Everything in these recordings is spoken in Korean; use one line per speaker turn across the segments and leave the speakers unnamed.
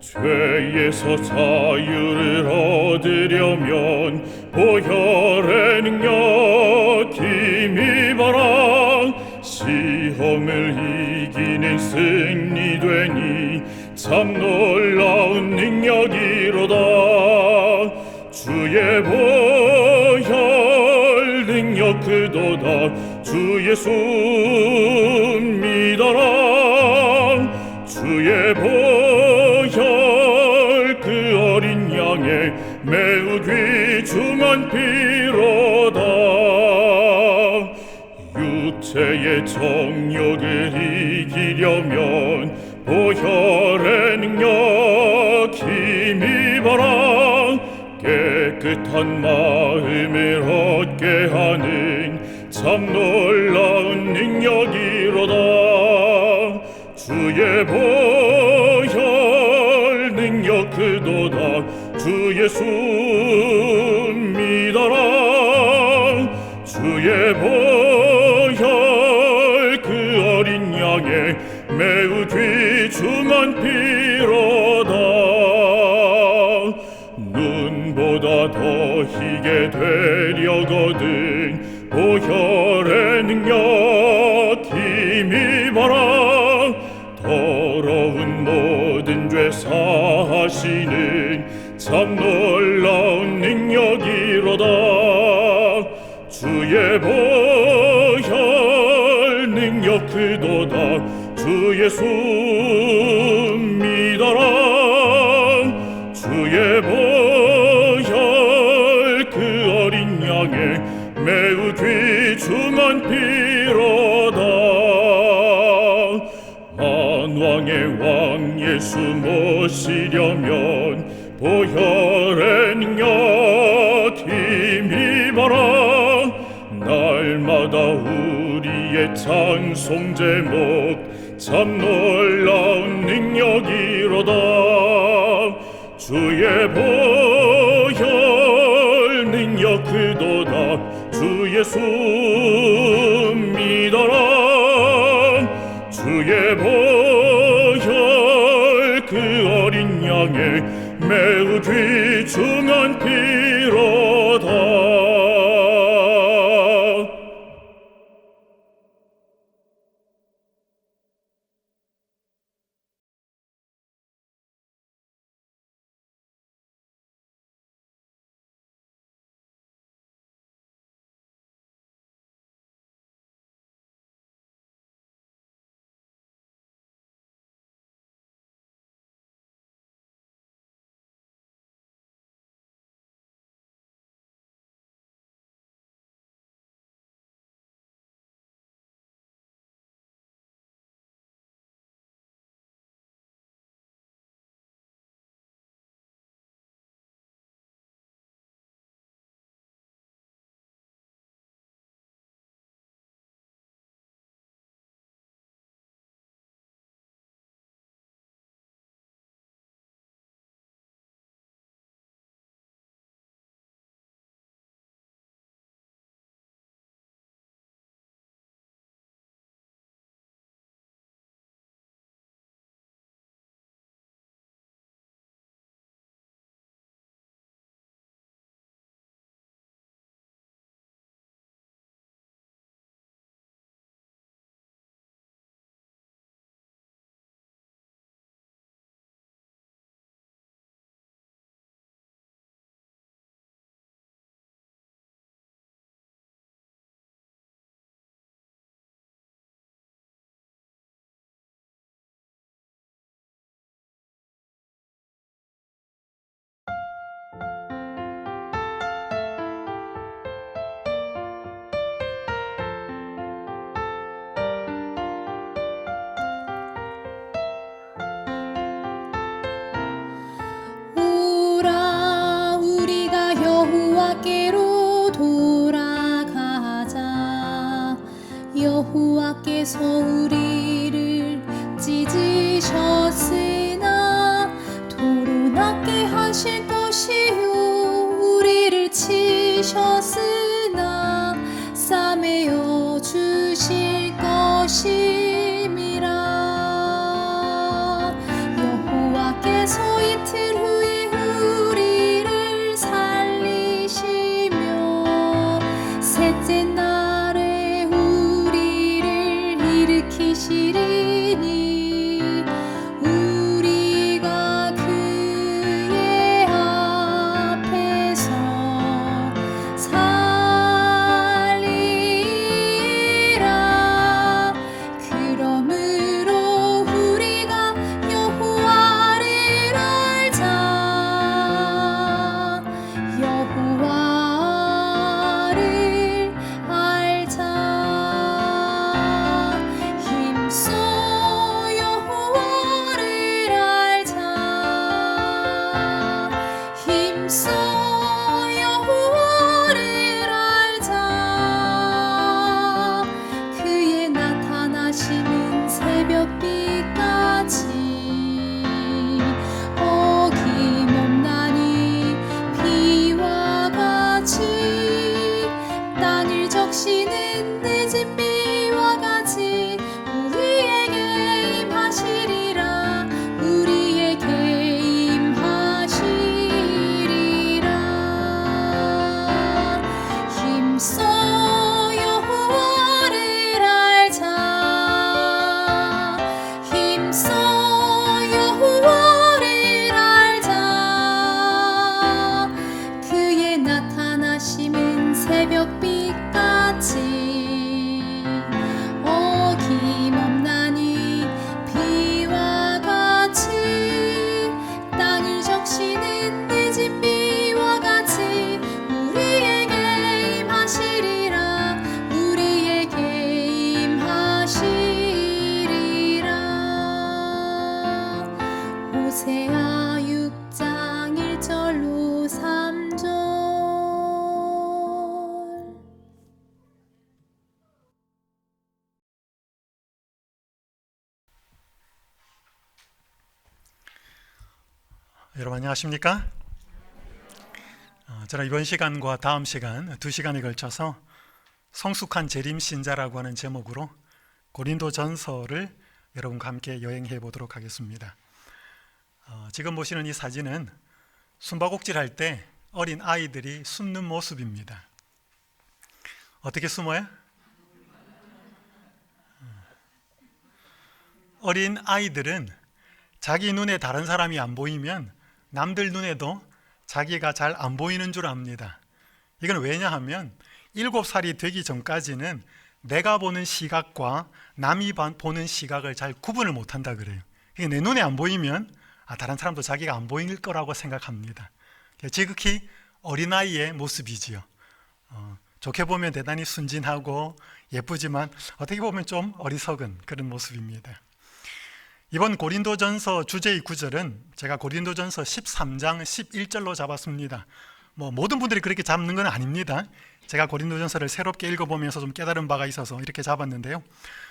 죄에서 자유를 얻으려면 보혈의 능력 힘입어라. 시험을 이기는 승리되니 참 놀라운 능력이로다. 주의 보혈 능력 그도다. 주 예수 믿어라. 주의 보혈 그 어린 양의 매우 귀중한 피로다. 육체의 정욕을 이기려면 보혈의 능력 힘입어라. 깨끗한 마음을 얻게 하는 참 놀라운 능력이로다. 주의 보혈 능력 그도다. 주 예수 믿어라. 주의 보혈 그 어린 양의 매우 귀중한 피로다. 눈보다 더 희게 되려거든 보혈의 능력 힘입어라. 더러운 모든 죄 사하시는 참 놀라운 능력이로다. 주의 보혈 능력 그도다. 주 예수 믿어라. 주의 보혈 그 어린 양의 매우 귀중한 피로다. 만왕의 왕 예수 모시려면 보혈의 능력 힘입어라. 날마다 우리의 찬송 제목 참 놀라운 능력이로다. 주의 보혈 능력 그도다. 주 예수 믿어라. 주의 보혈 그 어린 양의 매우 귀중한 피로다.
여호와께로 돌아가자. 여호와께서 우리를 찢으셨으나 도로나게 하실 것이요 우리를 치셨으나 싸매어 주실 것임이라. 여호와께서
여러분 안녕하십니까? 저는 이번 시간과 다음 시간 2시간에 걸쳐서 성숙한 재림 신자라고 하는 제목으로 고린도 전서를 여러분과 함께 여행해 보도록 하겠습니다. 지금 보시는 이 사진은 숨바꼭질 할 때 어린 아이들이 숨는 모습입니다. 어떻게 숨어요? 어린 아이들은 자기 눈에 다른 사람이 안 보이면 남들 눈에도 자기가 잘 안 보이는 줄 압니다. 이건 왜냐하면 7살이 되기 전까지는 내가 보는 시각과 남이 보는 시각을 잘 구분을 못한다 그래요. 내 눈에 안 보이면 다른 사람도 자기가 안 보일 거라고 생각합니다. 지극히 어린아이의 모습이지요. 좋게 보면 대단히 순진하고 예쁘지만 어떻게 보면 좀 어리석은 그런 모습입니다. 이번 고린도전서 주제의 구절은 제가 고린도전서 13장 11절로 잡았습니다. 모든 분들이 그렇게 잡는 건 아닙니다. 제가 고린도전서를 새롭게 읽어보면서 좀 깨달은 바가 있어서 이렇게 잡았는데요.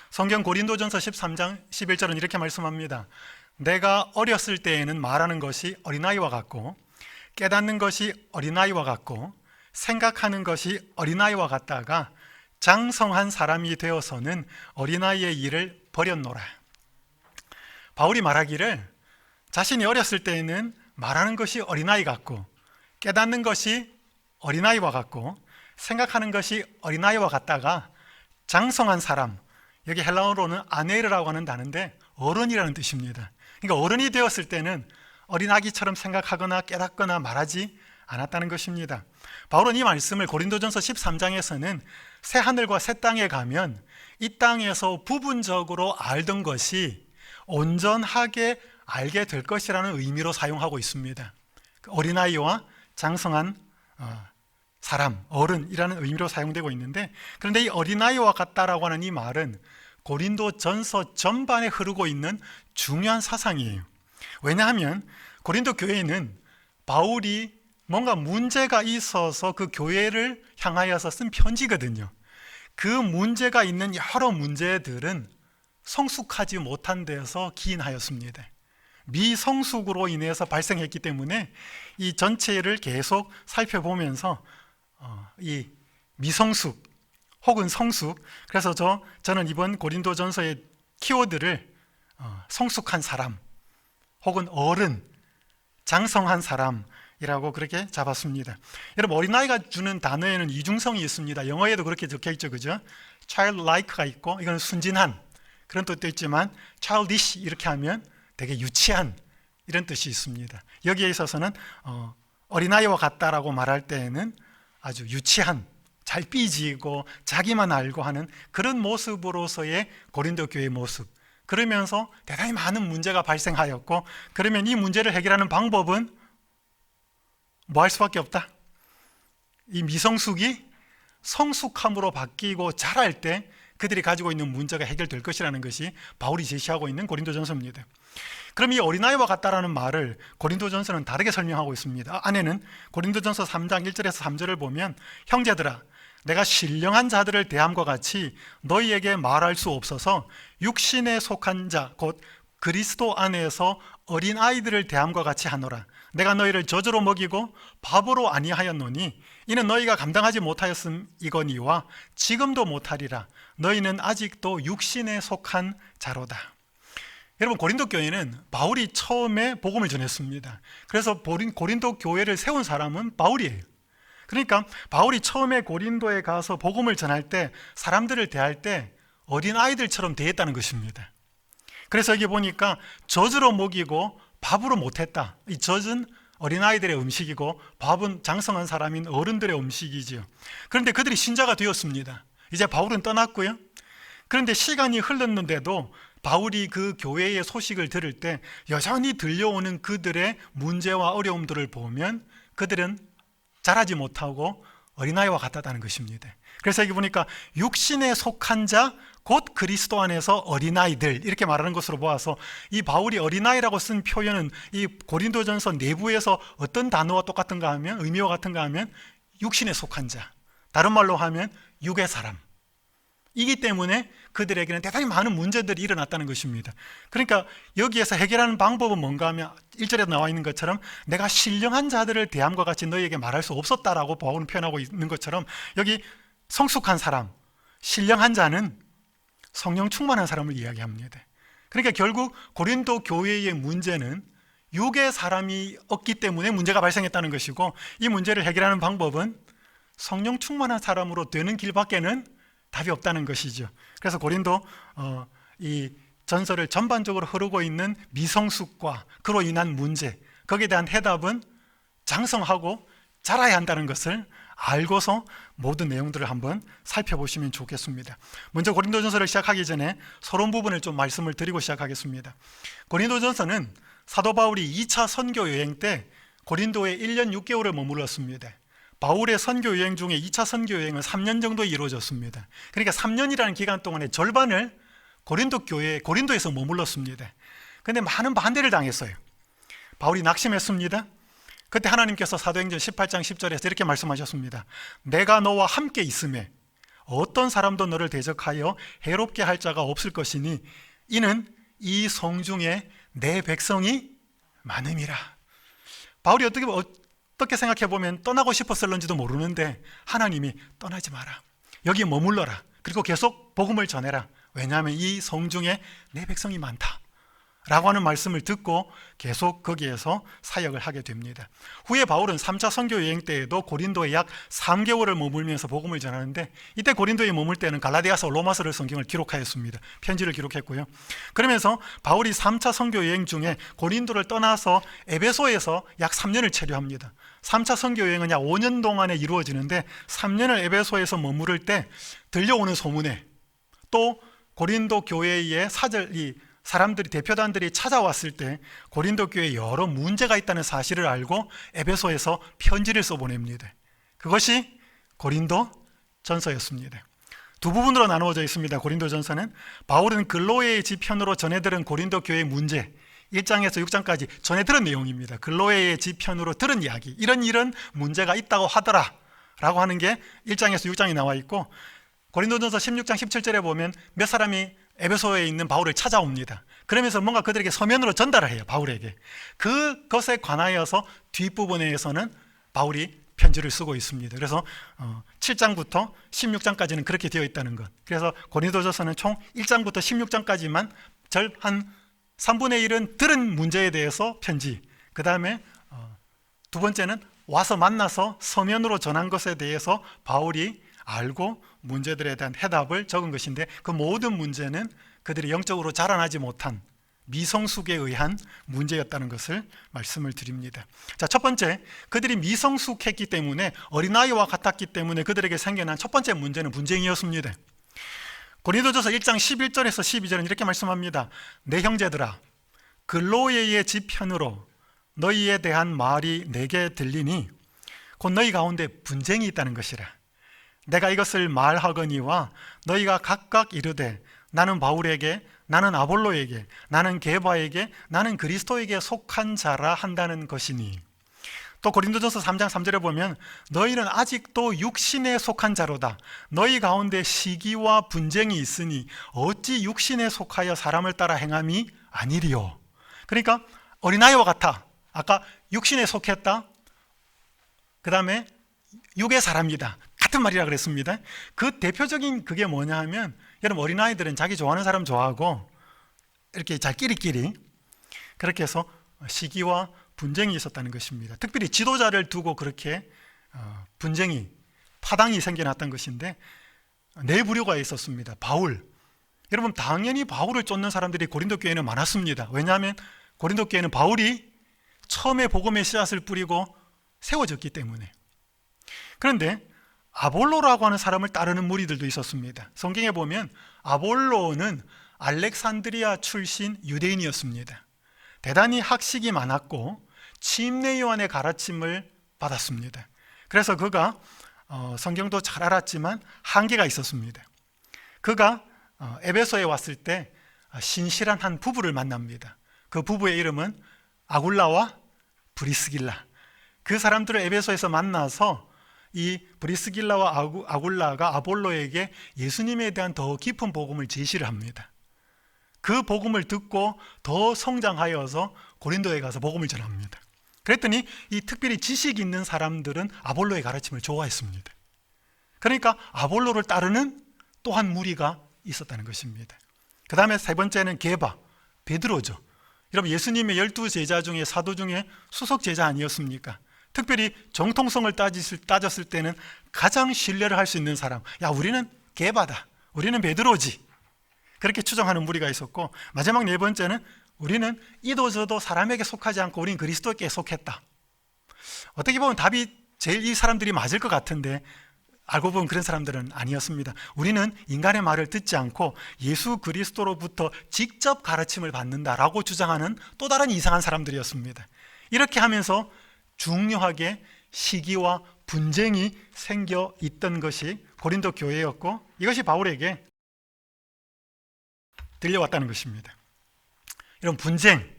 성경 고린도전서 13장 11절은 이렇게 말씀합니다. 내가 어렸을 때에는 말하는 것이 어린아이와 같고 깨닫는 것이 어린아이와 같고 생각하는 것이 어린아이와 같다가 장성한 사람이 되어서는 어린아이의 일을 버렸노라. 바울이 말하기를 자신이 어렸을 때에는 말하는 것이 어린아이 같고 깨닫는 것이 어린아이와 같고 생각하는 것이 어린아이와 같다가 장성한 사람, 여기 헬라어로는 아네르라고 하는 단어인데 어른이라는 뜻입니다. 그러니까 어른이 되었을 때는 어린아기처럼 생각하거나 깨닫거나 말하지 않았다는 것입니다. 바울은 이 말씀을 고린도전서 13장에서는 새 하늘과 새 땅에 가면 이 땅에서 부분적으로 알던 것이 온전하게 알게 될 것이라는 의미로 사용하고 있습니다. 어린아이와 장성한 사람, 어른이라는 의미로 사용되고 있는데, 그런데 이 어린아이와 같다라고 하는 이 말은 고린도 전서 전반에 흐르고 있는 중요한 사상이에요. 왜냐하면 고린도 교회는 바울이 뭔가 문제가 있어서 그 교회를 향하여서 쓴 편지거든요. 그 문제가 있는 여러 문제들은 성숙하지 못한 데서 기인하였습니다. 미성숙으로 인해서 발생했기 때문에 이 전체를 계속 살펴보면서 이 미성숙 혹은 성숙, 그래서 저는 이번 고린도전서의 키워드를 성숙한 사람 혹은 어른, 장성한 사람이라고 그렇게 잡았습니다. 여러분, 어린아이가 주는 단어에는 이중성이 있습니다. 영어에도 그렇게 적혀 있죠, 그죠? childlike가 있고, 이건 순진한 그런 뜻도 있지만 childish 이렇게 하면 되게 유치한 이런 뜻이 있습니다. 여기에 있어서는 어린아이와 같다라고 말할 때에는 아주 유치한, 잘 삐지고 자기만 알고 하는 그런 모습으로서의 고린도 교회의 모습, 그러면서 대단히 많은 문제가 발생하였고, 그러면 이 문제를 해결하는 방법은 뭐 할 수밖에 없다. 이 미성숙이 성숙함으로 바뀌고 자랄 때 그들이 가지고 있는 문제가 해결될 것이라는 것이 바울이 제시하고 있는 고린도전서입니다. 그럼 이 어린아이와 같다라는 말을 고린도전서는 다르게 설명하고 있습니다. 안에는 고린도전서 3장 1절에서 3절을 보면 형제들아, 내가 신령한 자들을 대함과 같이 너희에게 말할 수 없어서 육신에 속한 자 곧 그리스도 안에서 어린아이들을 대함과 같이 하노라. 내가 너희를 저주로 먹이고 밥으로 아니하였노니 이는 너희가 감당하지 못하였음이거니와 지금도 못하리라. 너희는 아직도 육신에 속한 자로다. 여러분, 고린도 교회는 바울이 처음에 복음을 전했습니다. 그래서 고린도 교회를 세운 사람은 바울이에요. 그러니까 바울이 처음에 고린도에 가서 복음을 전할 때 사람들을 대할 때 어린아이들처럼 대했다는 것입니다. 그래서 여기 보니까 젖으로 먹이고 밥으로 못했다. 이 젖은 어린아이들의 음식이고 밥은 장성한 사람인 어른들의 음식이지요. 그런데 그들이 신자가 되었습니다. 이제 바울은 떠났고요. 그런데 시간이 흘렀는데도 바울이 그 교회의 소식을 들을 때 여전히 들려오는 그들의 문제와 어려움들을 보면 그들은 자라지 못하고 어린아이와 같았다는 것입니다. 그래서 여기 보니까 육신에 속한 자 곧 그리스도 안에서 어린아이들 이렇게 말하는 것으로 보아서 이 바울이 어린아이라고 쓴 표현은 이 고린도전서 내부에서 어떤 단어와 똑같은가 하면, 의미와 같은가 하면 육신에 속한 자, 다른 말로 하면 육의 사람, 이기 때문에 그들에게는 대단히 많은 문제들이 일어났다는 것입니다. 그러니까 여기에서 해결하는 방법은 뭔가 하면 1절에 나와 있는 것처럼 내가 신령한 자들을 대함과 같이 너희에게 말할 수 없었다라고 바울은 표현하고 있는 것처럼 여기 성숙한 사람, 신령한 자는 성령 충만한 사람을 이야기합니다. 그러니까 결국 고린도 교회의 문제는 육의 사람이 없기 때문에 문제가 발생했다는 것이고, 이 문제를 해결하는 방법은 성령 충만한 사람으로 되는 길밖에는 답이 없다는 것이죠. 그래서 고린도 이 전설을 전반적으로 흐르고 있는 미성숙과 그로 인한 문제, 거기에 대한 해답은 장성하고 자라야 한다는 것을 알고서 모든 내용들을 한번 살펴보시면 좋겠습니다. 먼저 고린도전서를 시작하기 전에 서론 부분을 좀 말씀을 드리고 시작하겠습니다. 고린도전서는 사도 바울이 2차 선교 여행 때 고린도에 1년 6개월을 머물렀습니다. 바울의 선교 여행 중에 2차 선교 여행은 3년 정도 이루어졌습니다. 그러니까 3년이라는 기간 동안에 절반을 고린도 교회, 고린도에서 머물렀습니다. 그런데 많은 반대를 당했어요. 바울이 낙심했습니다. 그때 하나님께서 사도행전 18장 10절에서 이렇게 말씀하셨습니다. 내가 너와 함께 있음에 어떤 사람도 너를 대적하여 해롭게 할 자가 없을 것이니 이는 이 성중에 내 백성이 많음이라. 바울이 어떻게 생각해 보면 떠나고 싶었을런지도 모르는데 하나님이 떠나지 마라, 여기 머물러라, 그리고 계속 복음을 전해라. 왜냐하면 이 성중에 내 백성이 많다 라고 하는 말씀을 듣고 계속 거기에서 사역을 하게 됩니다. 후에 바울은 3차 선교 여행 때에도 고린도에 약 3개월을 머물면서 복음을 전하는데, 이때 고린도에 머물 때는 갈라디아서, 로마서를 성경을 기록하였습니다. 편지를 기록했고요. 그러면서 바울이 3차 선교 여행 중에 고린도를 떠나서 에베소에서 약 3년을 체류합니다. 3차 선교 여행은 약 5년 동안에 이루어지는데 3년을 에베소에서 머무를 때 들려오는 소문에 또 고린도 교회의 사람들이, 대표단들이 찾아왔을 때 고린도 교회에 여러 문제가 있다는 사실을 알고 에베소에서 편지를 써보냅니다. 그것이 고린도 전서였습니다. 두 부분으로 나누어져 있습니다. 고린도 전서는 바울은 글로에의 지편으로 전해들은 고린도 교회의 문제, 1장에서 6장까지 전해들은 내용입니다. 글로에의 지편으로 들은 이야기, 이런 문제가 있다고 하더라 라고 하는 게 1장에서 6장이 나와 있고, 고린도전서 16장 17절에 보면 몇 사람이 에베소에 있는 바울을 찾아옵니다. 그러면서 뭔가 그들에게 서면으로 전달을 해요. 바울에게. 그것에 관하여서 뒷부분에서는 바울이 편지를 쓰고 있습니다. 그래서 7장부터 16장까지는 그렇게 되어 있다는 것. 그래서 고린도전서는 총 1장부터 16장까지만 한 3분의 1은 들은 문제에 대해서 편지, 그 다음에 두 번째는 와서 만나서 서면으로 전한 것에 대해서 바울이 알고 문제들에 대한 해답을 적은 것인데, 그 모든 문제는 그들이 영적으로 자라나지 못한 미성숙에 의한 문제였다는 것을 말씀을 드립니다. 자, 첫 번째, 그들이 미성숙했기 때문에, 어린아이와 같았기 때문에 그들에게 생겨난 첫 번째 문제는 분쟁이었습니다. 고린도전서 1장 11절에서 12절은 이렇게 말씀합니다. 내 형제들아, 글로에의 지편으로 너희에 대한 말이 내게 들리니 곧 너희 가운데 분쟁이 있다는 것이라. 내가 이것을 말하거니와 너희가 각각 이르되 나는 바울에게, 나는 아볼로에게, 나는 게바에게, 나는 그리스도에게 속한 자라 한다는 것이니. 또 고린도전서 3장 3절에 보면 너희는 아직도 육신에 속한 자로다. 너희 가운데 시기와 분쟁이 있으니 어찌 육신에 속하여 사람을 따라 행함이 아니리요. 그러니까 어린아이와 같아. 아까 육신에 속했다, 그 다음에 육의 사람이다, 같은 말이라 그랬습니다. 그 대표적인 그게 뭐냐 하면, 여러분 어린아이들은 자기 좋아하는 사람 좋아하고 이렇게 잘 끼리끼리 그렇게 해서 시기와 분쟁이 있었다는 것입니다. 특별히 지도자를 두고 그렇게 분쟁이, 파당이 생겨났던 것인데, 네 부류가 있었습니다. 바울, 여러분 당연히 바울을 쫓는 사람들이 고린도 교회에는 많았습니다. 왜냐하면 고린도 교회는 바울이 처음에 복음의 씨앗을 뿌리고 세워졌기 때문에. 그런데 아볼로라고 하는 사람을 따르는 무리들도 있었습니다. 성경에 보면 아볼로는 알렉산드리아 출신 유대인이었습니다. 대단히 학식이 많았고 침례 요한의 가르침을 받았습니다. 그래서 그가 성경도 잘 알았지만 한계가 있었습니다. 그가 에베소에 왔을 때 신실한 한 부부를 만납니다. 그 부부의 이름은 아굴라와 브리스길라. 그 사람들을 에베소에서 만나서 이 브리스길라와 아굴라가 아볼로에게 예수님에 대한 더 깊은 복음을 제시를 합니다. 그 복음을 듣고 더 성장하여서 고린도에 가서 복음을 전합니다. 그랬더니 이 특별히 지식 있는 사람들은 아볼로의 가르침을 좋아했습니다. 그러니까 아볼로를 따르는 또 한 무리가 있었다는 것입니다. 그 다음에 세 번째는 게바, 베드로죠. 여러분, 예수님의 12제자 중에 사도 중에 수석 제자 아니었습니까? 특별히 정통성을 따졌을 때는 가장 신뢰를 할 수 있는 사람, 야, 우리는 게바다, 우리는 베드로지, 그렇게 추정하는 무리가 있었고, 마지막 네 번째는 우리는 이도저도 사람에게 속하지 않고 우리는 그리스도께 속했다. 어떻게 보면 답이 제일 이 사람들이 맞을 것 같은데 알고 보면 그런 사람들은 아니었습니다. 우리는 인간의 말을 듣지 않고 예수 그리스도로부터 직접 가르침을 받는다라고 주장하는 또 다른 이상한 사람들이었습니다. 이렇게 하면서 중요하게 시기와 분쟁이 생겨 있던 것이 고린도 교회였고, 이것이 바울에게 들려왔다는 것입니다. 이런 분쟁,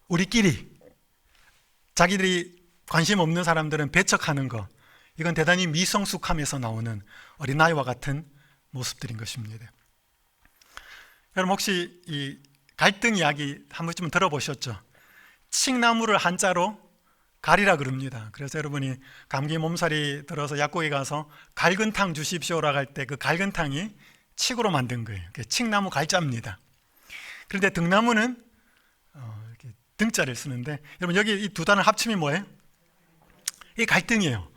우리끼리, 자기들이 관심 없는 사람들은 배척하는 것, 이건 대단히 미성숙함에서 나오는 어린아이와 같은 모습들인 것입니다. 여러분, 혹시 이 갈등 이야기 한 번쯤은 들어보셨죠? 칡나무를 한자로 갈이라 그럽니다. 그래서 여러분이 감기 몸살이 들어서 약국에 가서 갈근탕 주십시오라고 할 때 그 갈근탕이 칡으로 만든 거예요. 칡나무 갈자입니다. 그런데 등나무는 이렇게 등자를 쓰는데, 여러분 여기 이 두 단을 합치면 뭐예요? 이게 갈등이에요.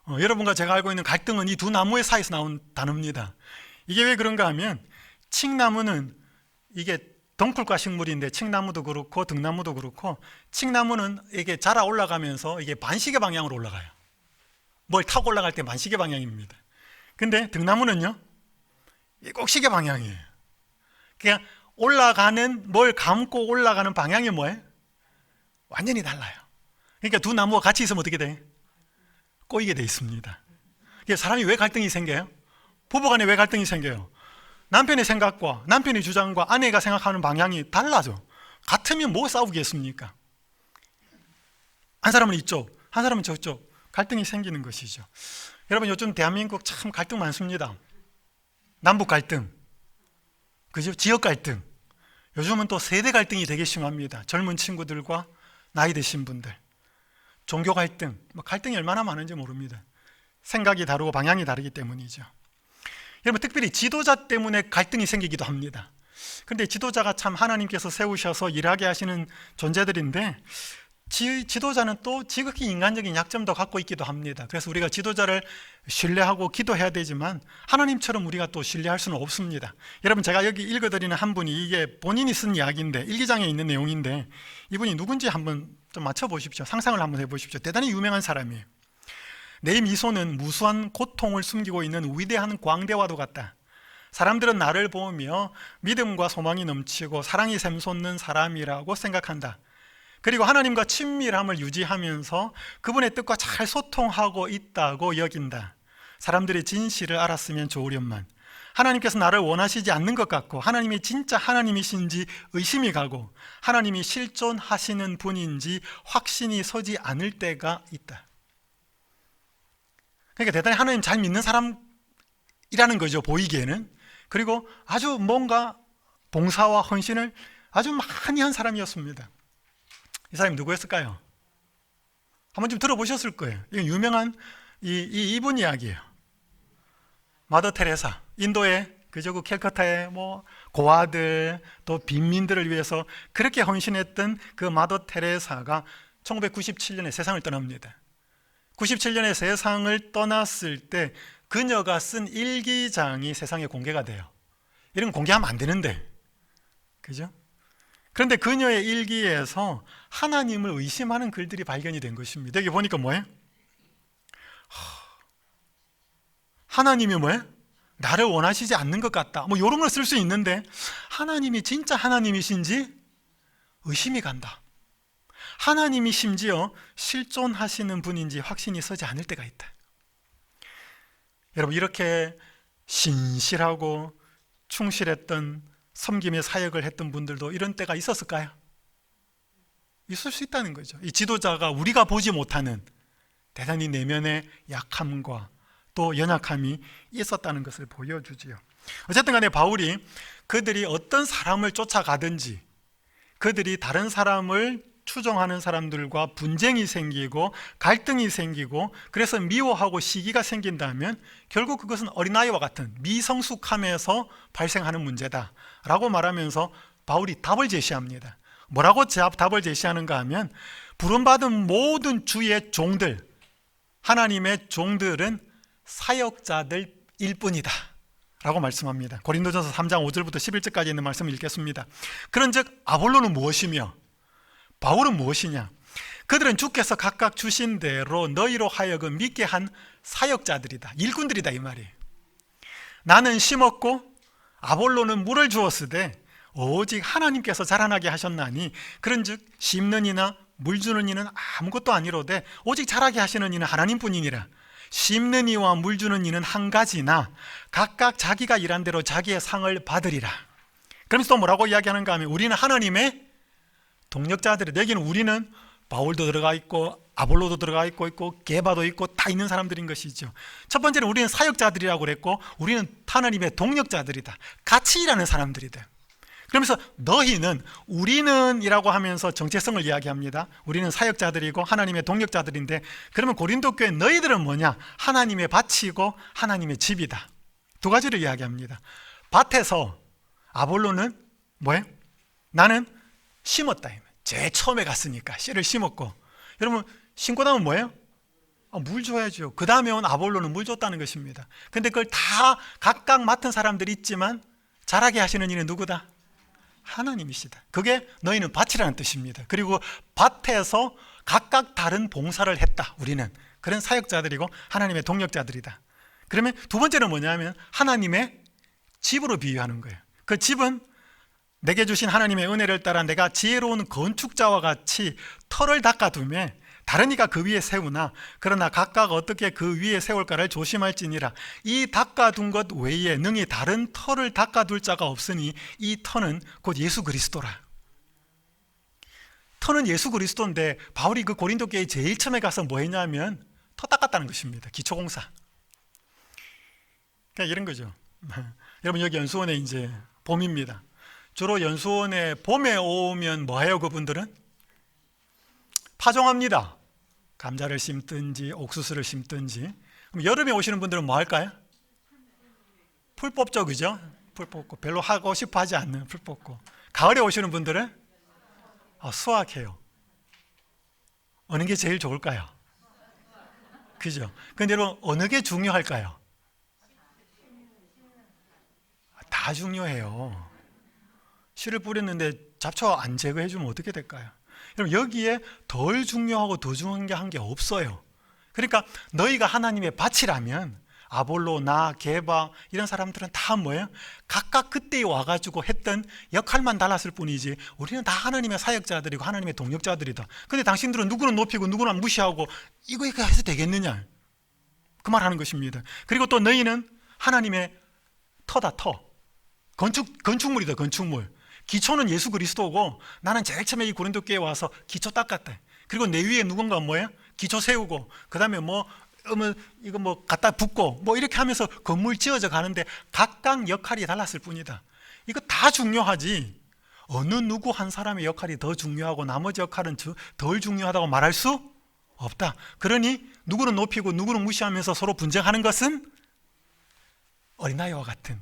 여러분과 제가 알고 있는 갈등은 이 두 나무의 사이에서 나온 단어입니다. 이게 왜 그런가 하면, 칡나무는 이게 덩쿨과 식물인데 칡나무도 그렇고 등나무도 그렇고, 칡나무는 이게 자라 올라가면서 이게 반시계 방향으로 올라가요. 뭘 타고 올라갈 때 반시계 방향입니다. 근데 등나무는요, 꼭 시계 방향이에요. 그냥 올라가는, 뭘 감고 올라가는 방향이 뭐예요? 완전히 달라요. 그러니까 두 나무가 같이 있으면 어떻게 돼요? 꼬이게 돼 있습니다. 사람이 왜 갈등이 생겨요? 부부간에 왜 갈등이 생겨요? 남편의 생각과 남편의 주장과 아내가 생각하는 방향이 달라져. 같으면 뭐 싸우겠습니까? 한 사람은 이쪽, 한 사람은 저쪽, 갈등이 생기는 것이죠. 여러분, 요즘 대한민국 참 갈등 많습니다. 남북 갈등, 그죠? 지역 갈등. 요즘은 또 세대 갈등이 되게 심합니다. 젊은 친구들과 나이 드신 분들. 종교 갈등, 갈등이 얼마나 많은지 모릅니다. 생각이 다르고 방향이 다르기 때문이죠. 여러분, 특별히 지도자 때문에 갈등이 생기기도 합니다. 그런데 지도자가 참 하나님께서 세우셔서 일하게 하시는 존재들인데, 지도자는 또 지극히 인간적인 약점도 갖고 있기도 합니다. 그래서 우리가 지도자를 신뢰하고 기도해야 되지만 하나님처럼 우리가 또 신뢰할 수는 없습니다. 여러분, 제가 여기 읽어드리는 한 분이, 이게 본인이 쓴 이야기인데, 일기장에 있는 내용인데, 이분이 누군지 한번 좀 맞춰보십시오. 상상을 한번 해보십시오. 대단히 유명한 사람이에요. 내 미소는 무수한 고통을 숨기고 있는 위대한 광대와도 같다. 사람들은 나를 보며 믿음과 소망이 넘치고 사랑이 샘솟는 사람이라고 생각한다. 그리고 하나님과 친밀함을 유지하면서 그분의 뜻과 잘 소통하고 있다고 여긴다. 사람들이 진실을 알았으면 좋으련만 하나님께서 나를 원하시지 않는 것 같고, 하나님이 진짜 하나님이신지 의심이 가고, 하나님이 실존하시는 분인지 확신이 서지 않을 때가 있다. 그러니까 대단히 하나님 잘 믿는 사람이라는 거죠, 보이기에는. 그리고 아주 뭔가 봉사와 헌신을 아주 많이 한 사람이었습니다. 이 사람이 누구였을까요? 한번 좀 들어보셨을 거예요. 이건 유명한 이분 이야기예요. 마더 테레사, 인도의 그 캘커타의 고아들, 또 빈민들을 위해서 그렇게 헌신했던 그 마더 테레사가 1997년에 세상을 떠납니다. 97년에 세상을 떠났을 때 그녀가 쓴 일기장이 세상에 공개가 돼요. 이런 거 공개하면 안 되는데, 그죠? 그런데 그녀의 일기에서 하나님을 의심하는 글들이 발견이 된 것입니다. 여기 보니까 뭐예요? 하나님이 뭐예요? 나를 원하시지 않는 것 같다. 이런 걸 쓸 수 있는데, 하나님이 진짜 하나님이신지 의심이 간다. 하나님이 심지어 실존하시는 분인지 확신이 서지 않을 때가 있다. 여러분, 이렇게 신실하고 충실했던 섬김의 사역을 했던 분들도 이런 때가 있었을까요? 있을 수 있다는 거죠. 이 지도자가 우리가 보지 못하는 대단히 내면의 약함과 또 연약함이 있었다는 것을 보여주지요. 어쨌든 간에 바울이 그들이 어떤 사람을 쫓아가든지 그들이 다른 사람을 추종하는 사람들과 분쟁이 생기고 갈등이 생기고 그래서 미워하고 시기가 생긴다면 결국 그것은 어린아이와 같은 미성숙함에서 발생하는 문제다라고 말하면서 바울이 답을 제시합니다. 뭐라고 답을 제시하는가 하면 부름받은 모든 주의 종들, 하나님의 종들은 사역자들일 뿐이다 라고 말씀합니다. 고린도전서 3장 5절부터 11절까지 있는 말씀을 읽겠습니다. 그런즉 아볼로는 무엇이며 바울은 무엇이냐? 그들은 주께서 각각 주신 대로 너희로 하여금 믿게 한 사역자들이다, 일꾼들이다 이 말이에요. 나는 심었고 아볼로는 물을 주었으되 오직 하나님께서 자라나게 하셨나니 그런즉 심는 이나 물 주는 이는 아무것도 아니로되 오직 자라게 하시는 이는 하나님뿐이니라. 심는 이와 물 주는 이는 한 가지나 각각 자기가 일한 대로 자기의 상을 받으리라. 그러면서 또 뭐라고 이야기하는가 하면 우리는 하나님의 동력자들이, 여기는 우리는 바울도 들어가 있고 아볼로도 들어가 있고 게바도 있고 다 있는 사람들인 것이죠. 첫 번째는 우리는 사역자들이라고 그랬고 우리는 하나님의 동력자들이다, 같이 일하는 사람들이다. 그러면서 너희는, 우리는 이라고 하면서 정체성을 이야기합니다. 우리는 사역자들이고 하나님의 동력자들인데, 그러면 고린도 교회 너희들은 뭐냐? 하나님의 밭이고 하나님의 집이다. 두 가지를 이야기합니다. 밭에서 아볼로는 뭐예요? 나는 심었다. 제일 처음에 갔으니까 씨를 심었고, 여러분 심고 나면 뭐예요? 물 줘야죠. 그 다음에 온 아볼로는 물 줬다는 것입니다. 근데 그걸 다 각각 맡은 사람들이 있지만 자라게 하시는 이는 누구다? 하나님이시다. 그게 너희는 밭이라는 뜻입니다. 그리고 밭에서 각각 다른 봉사를 했다. 우리는 그런 사역자들이고 하나님의 동력자들이다. 그러면 두 번째는 뭐냐면 하나님의 집으로 비유하는 거예요. 그 집은 내게 주신 하나님의 은혜를 따라 내가 지혜로운 건축자와 같이 터를 닦아두매 다른 이가 그 위에 세우나 그러나 각각 어떻게 그 위에 세울까를 조심할지니라. 이 닦아둔 것 외에 능히 다른 터를 닦아둘 자가 없으니 이 터는 곧 예수 그리스도라. 터는 예수 그리스도인데 바울이 그 고린도 교회에 제일 처음에 가서 뭐 했냐면 터 닦았다는 것입니다. 기초공사. 그러니까 이런 거죠. 여러분 여기 연수원에 이제 봄입니다. 주로 연수원에 봄에 오면 뭐 해요? 그분들은 파종합니다. 감자를 심든지 옥수수를 심든지. 그럼 여름에 오시는 분들은 뭐 할까요? 풀 뽑죠, 그죠? 풀 뽑고 별로 하고 싶어 하지 않는 풀 뽑고. 가을에 오시는 분들은 수확해요. 어느 게 제일 좋을까요? 그죠? 근데 여러분 어느 게 중요할까요? 다 중요해요. 씨를 뿌렸는데 잡초 안 제거해 주면 어떻게 될까요? 여러분 여기에 덜 중요하고 더 중요한 게 한 게 없어요. 그러니까 너희가 하나님의 밭이라면 아볼로, 나, 게바 이런 사람들은 다 뭐예요? 각각 그때 와가지고 했던 역할만 달랐을 뿐이지 우리는 다 하나님의 사역자들이고 하나님의 동력자들이다. 근데 당신들은 누구는 높이고 누구는 무시하고 이거 해서 되겠느냐? 그 말 하는 것입니다. 그리고 또 너희는 하나님의 터다, 터. 건축물이다, 건축물. 기초는 예수 그리스도고 나는 제일 처음에 이 고린도 교회에 와서 기초 닦았다. 그리고 내 위에 누군가 뭐예요? 기초 세우고 그 다음에 이거 갖다 붓고 이렇게 하면서 건물 지어져 가는데 각각 역할이 달랐을 뿐이다. 이거 다 중요하지 어느 누구 한 사람의 역할이 더 중요하고 나머지 역할은 덜 중요하다고 말할 수 없다. 그러니 누구는 높이고 누구는 무시하면서 서로 분쟁하는 것은 어린아이와 같은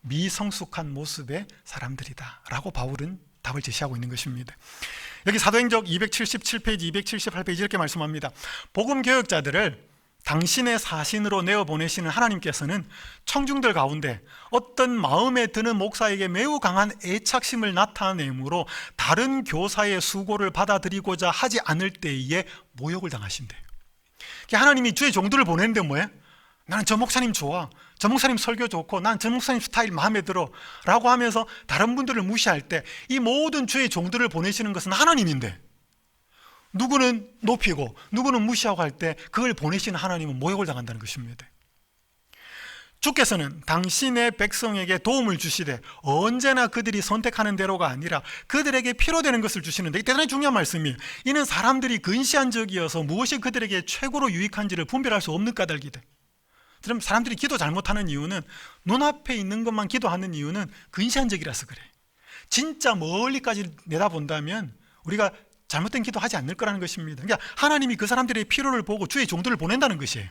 미성숙한 모습의 사람들이다 라고 바울은 답을 제시하고 있는 것입니다. 여기 사도행적 277페이지 278페이지 이렇게 말씀합니다. 복음 교역자들을 당신의 사신으로 내어보내시는 하나님께서는 청중들 가운데 어떤 마음에 드는 목사에게 매우 강한 애착심을 나타내므로 다른 교사의 수고를 받아들이고자 하지 않을 때에 모욕을 당하신대요. 하나님이 주의 종들을 보내는데 뭐예요? 나는 저 목사님 좋아, 저 목사님 설교 좋고 난 저 목사님 스타일 마음에 들어 라고 하면서 다른 분들을 무시할 때 이 모든 주의 종들을 보내시는 것은 하나님인데 누구는 높이고 누구는 무시하고 할 때 그걸 보내시는 하나님은 모욕을 당한다는 것입니다. 주께서는 당신의 백성에게 도움을 주시되 언제나 그들이 선택하는 대로가 아니라 그들에게 필요되는 것을 주시는데, 대단히 중요한 말씀이에요. 이는 사람들이 근시안적이어서 무엇이 그들에게 최고로 유익한지를 분별할 수 없는 까닭이다. 그럼 사람들이 기도 잘못하는 이유는, 눈앞에 있는 것만 기도하는 이유는 근시안적이라서 그래. 진짜 멀리까지 내다본다면 우리가 잘못된 기도하지 않을 거라는 것입니다. 그러니까 하나님이 그 사람들의 필요를 보고 주의 종들을 보낸다는 것이에요.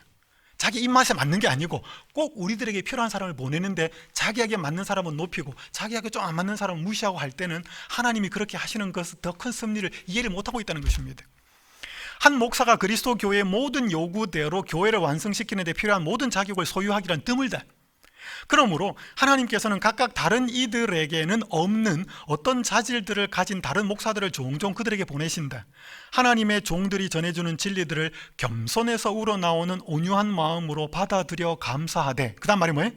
자기 입맛에 맞는 게 아니고 꼭 우리들에게 필요한 사람을 보내는데, 자기에게 맞는 사람은 높이고 자기에게 좀 안 맞는 사람은 무시하고 할 때는 하나님이 그렇게 하시는 것은 더 큰 섭리를 이해를 못하고 있다는 것입니다. 한 목사가 그리스도 교회의 모든 요구대로 교회를 완성시키는 데 필요한 모든 자격을 소유하기란 드물다. 그러므로 하나님께서는 각각 다른 이들에게는 없는 어떤 자질들을 가진 다른 목사들을 종종 그들에게 보내신다. 하나님의 종들이 전해주는 진리들을 겸손해서 우러나오는 온유한 마음으로 받아들여 감사하되, 그 다음 말이 뭐예요?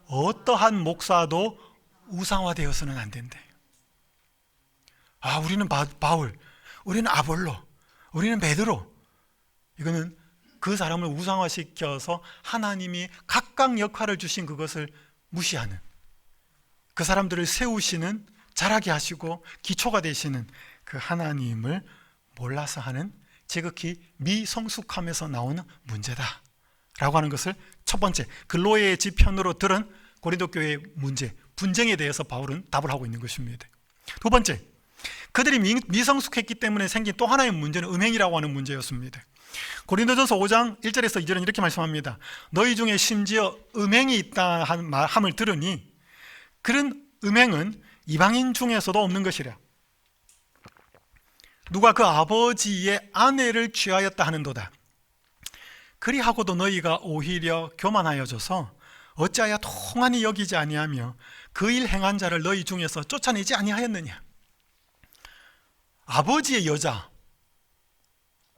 어떠한 목사도 우상화되어서는 안 된대. 우리는 바울, 우리는 아볼로, 우리는 베드로. 이거는 그 사람을 우상화시켜서 하나님이 각각 역할을 주신 그것을 무시하는, 그 사람들을 세우시는, 자라게 하시고 기초가 되시는 그 하나님을 몰라서 하는 지극히 미성숙함에서 나오는 문제다 라고 하는 것을 첫 번째, 글로의 지편으로 들은 고린도 교회의 문제, 분쟁에 대해서 바울은 답을 하고 있는 것입니다. 두 번째, 그들이 미성숙했기 때문에 생긴 또 하나의 문제는 음행이라고 하는 문제였습니다. 고린도전서 5장 1절에서 2절은 이렇게 말씀합니다. 너희 중에 심지어 음행이 있다 함을 들으니 그런 음행은 이방인 중에서도 없는 것이라. 누가 그 아버지의 아내를 취하였다 하는도다. 그리하고도 너희가 오히려 교만하여져서 어찌하여 통한이 여기지 아니하며 그 일 행한 자를 너희 중에서 쫓아내지 아니하였느냐. 아버지의 여자,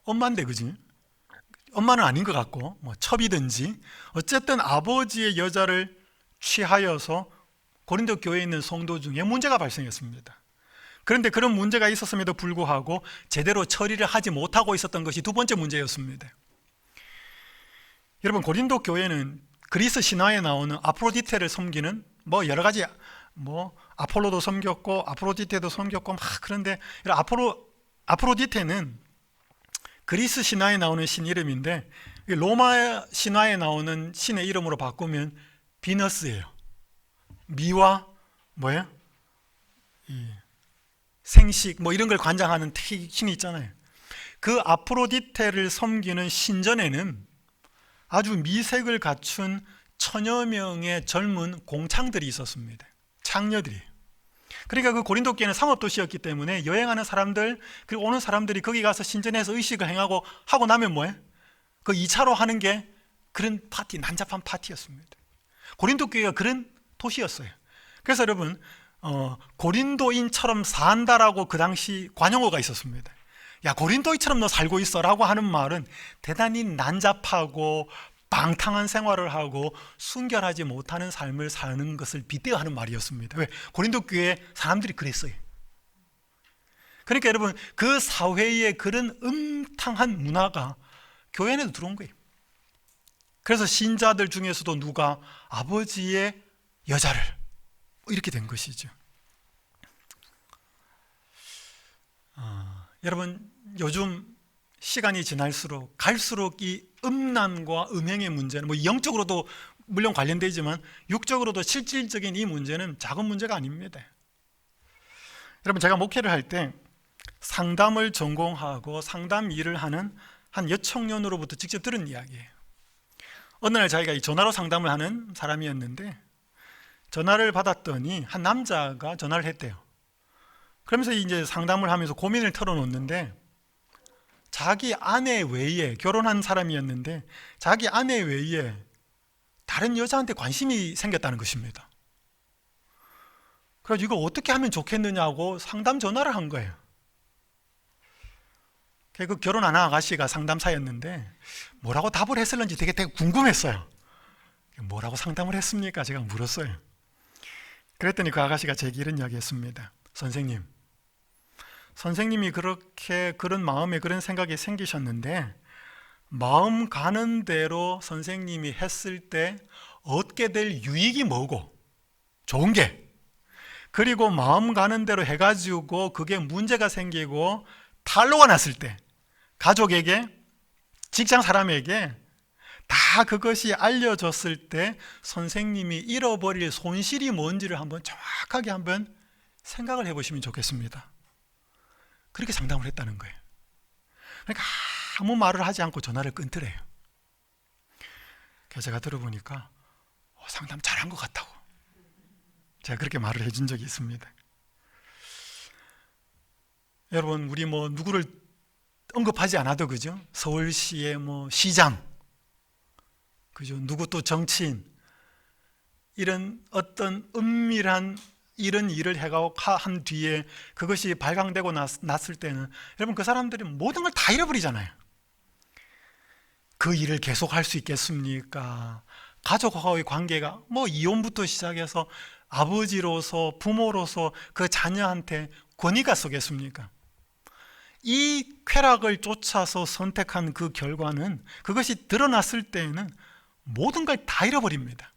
엄마인데, 그지? 엄마는 아닌 것 같고, 첩이든지 어쨌든 아버지의 여자를 취하여서 고린도 교회에 있는 성도 중에 문제가 발생했습니다. 그런데 그런 문제가 있었음에도 불구하고 제대로 처리를 하지 못하고 있었던 것이 두 번째 문제였습니다. 여러분, 고린도 교회는 그리스 신화에 나오는 아프로디테를 섬기는 여러 가지 아폴로도 섬겼고 아프로디테도 섬겼고 그런데 아프로디테는 그리스 신화에 나오는 신 이름인데 로마 신화에 나오는 신의 이름으로 바꾸면 비너스예요. 미와 생식 이런 걸 관장하는 신이 있잖아요. 그 아프로디테를 섬기는 신전에는 아주 미색을 갖춘 천여 명의 젊은 공창들이 있었습니다. 창녀들이. 그러니까 그 고린도 교회는 상업도시였기 때문에 여행하는 사람들, 그리고 오는 사람들이 거기 가서 신전에서 의식을 행하고 하고 나면 그 2차로 하는 게 그런 파티, 난잡한 파티였습니다. 고린도 교회가 그런 도시였어요. 그래서 여러분, 고린도인처럼 산다라고 그 당시 관용어가 있었습니다. 야, 고린도인처럼 너 살고 있어 라고 하는 말은 대단히 난잡하고 방탕한 생활을 하고 순결하지 못하는 삶을 사는 것을 빗대어하는 말이었습니다. 왜? 고린도 교회 사람들이 그랬어요. 그러니까 여러분, 그 사회에 그런 음탕한 문화가 교회에도 들어온 거예요. 그래서 신자들 중에서도 누가 아버지의 여자를 이렇게 된 것이죠. 여러분, 요즘 시간이 지날수록 갈수록 이 음란과 음행의 문제는 영적으로도 물론 관련되지만 육적으로도 실질적인 이 문제는 작은 문제가 아닙니다. 여러분, 제가 목회를 할 때 상담을 전공하고 상담 일을 하는 한 여청년으로부터 직접 들은 이야기예요. 어느 날 자기가 이 전화로 상담을 하는 사람이었는데 전화를 받았더니 한 남자가 전화를 했대요. 그러면서 이제 상담을 하면서 고민을 털어놓는데 자기 아내 외에, 결혼한 사람이었는데 자기 아내 외에 다른 여자한테 관심이 생겼다는 것입니다. 그래서 이거 어떻게 하면 좋겠느냐고 상담 전화를 한 거예요. 그 결혼 안 한 아가씨가 상담사였는데 뭐라고 답을 했을는지 되게 궁금했어요. 뭐라고 상담을 했습니까? 제가 물었어요. 그랬더니 그 아가씨가 제게 이런 이야기 했습니다. 선생님이 그렇게 그런 마음에 그런 생각이 생기셨는데 마음 가는 대로 선생님이 했을 때 얻게 될 유익이 뭐고 좋은 게, 그리고 마음 가는 대로 해가지고 그게 문제가 생기고 탄로가 났을 때 가족에게, 직장 사람에게 다 그것이 알려졌을 때 선생님이 잃어버릴 손실이 뭔지를 한번 정확하게 한번 생각을 해보시면 좋겠습니다. 그렇게 상담을 했다는 거예요. 그러니까 아무 말을 하지 않고 전화를 끊더래요. 그래서 제가 들어보니까 상담 잘한 것 같다고 제가 그렇게 말을 해준 적이 있습니다. 여러분, 우리 누구를 언급하지 않아도 그죠? 서울시의 시장, 그죠? 누구 또 정치인, 이런 어떤 은밀한 이런 일을 해가고 한 뒤에 그것이 발광되고 났을 때는 여러분, 그 사람들이 모든 걸 다 잃어버리잖아요. 그 일을 계속할 수 있겠습니까? 가족과의 관계가 이혼부터 시작해서 아버지로서, 부모로서 그 자녀한테 권위가 서겠습니까? 이 쾌락을 쫓아서 선택한 그 결과는, 그것이 드러났을 때에는 모든 걸 다 잃어버립니다.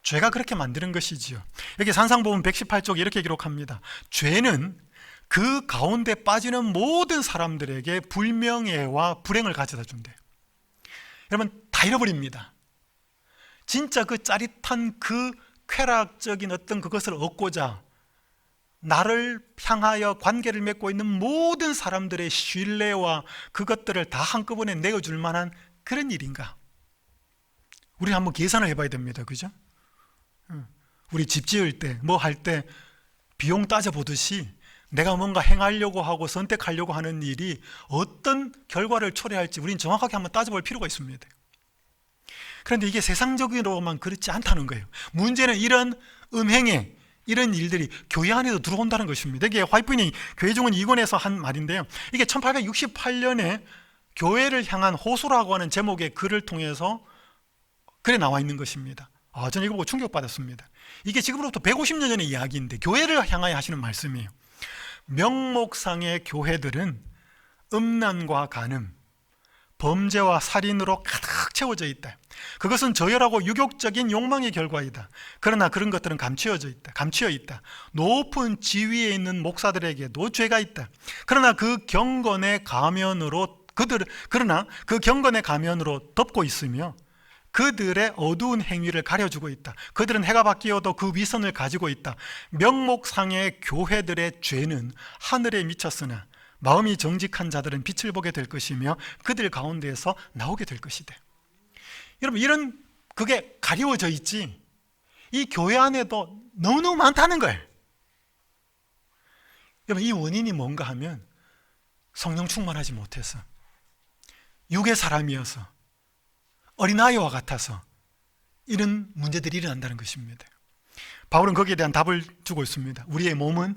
죄가 그렇게 만드는 것이지요. 여기 산상보음 118쪽 이렇게 기록합니다. 죄는 그 가운데 빠지는 모든 사람들에게 불명예와 불행을 가져다 준대요. 여러분, 다 잃어버립니다. 진짜 그 짜릿한 그 쾌락적인 어떤 그것을 얻고자 나를 향하여 관계를 맺고 있는 모든 사람들의 신뢰와 그것들을 다 한꺼번에 내어줄 만한 그런 일인가? 우리 한번 계산을 해봐야 됩니다. 그죠? 우리 집 지을 때, 할 때 비용 따져보듯이 내가 뭔가 행하려고 하고 선택하려고 하는 일이 어떤 결과를 초래할지 우리는 정확하게 한번 따져볼 필요가 있습니다. 그런데 이게 세상적으로만 그렇지 않다는 거예요. 문제는 이런 음행에, 이런 일들이 교회 안에도 들어온다는 것입니다. 이게 화이트닝 교회중은 2권에서 한 말인데요, 이게 1868년에 교회를 향한 호소라고 하는 제목의 글을 통해서 글에 나와 있는 것입니다. 저는 이거 보고 충격받았습니다. 이게 지금으로부터 150년 전의 이야기인데 교회를 향하여 하시는 말씀이에요. 명목상의 교회들은 음란과 간음, 범죄와 살인으로 가득 채워져 있다. 그것은 저열하고 유격적인 욕망의 결과이다. 그러나 그런 것들은 감추어 있다. 높은 지위에 있는 목사들에게도 죄가 있다. 그러나 그 경건의 가면으로 덮고 있으며 그들의 어두운 행위를 가려주고 있다. 그들은 해가 바뀌어도 그 위선을 가지고 있다. 명목상의 교회들의 죄는 하늘에 미쳤으나 마음이 정직한 자들은 빛을 보게 될 것이며 그들 가운데에서 나오게 될 것이다. 여러분, 그게 가려워져 있지, 이 교회 안에도 너무너무 많다는 거예요. 여러분, 이 원인이 뭔가 하면 성령 충만하지 못해서, 육의 사람이어서, 어린아이와 같아서 이런 문제들이 일어난다는 것입니다. 바울은 거기에 대한 답을 주고 있습니다. 우리의 몸은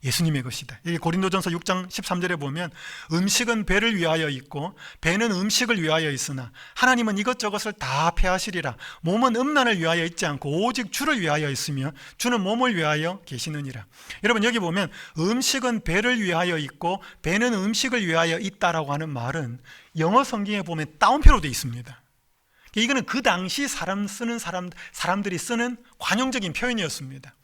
예수님의 것이다. 여기 고린도전서 6장 13절에 보면 음식은 배를 위하여 있고 배는 음식을 위하여 있으나 하나님은 이것저것을 다 폐하시리라. 몸은 음란을 위하여 있지 않고 오직 주를 위하여 있으며 주는 몸을 위하여 계시느니라. 여러분, 여기 보면 음식은 배를 위하여 있고 배는 음식을 위하여 있다라고 하는 말은 영어 성경에 보면 따옴표로 되어 있습니다. 이거는 그 당시 사람들이 쓰는 관용적인 표현이었습니다.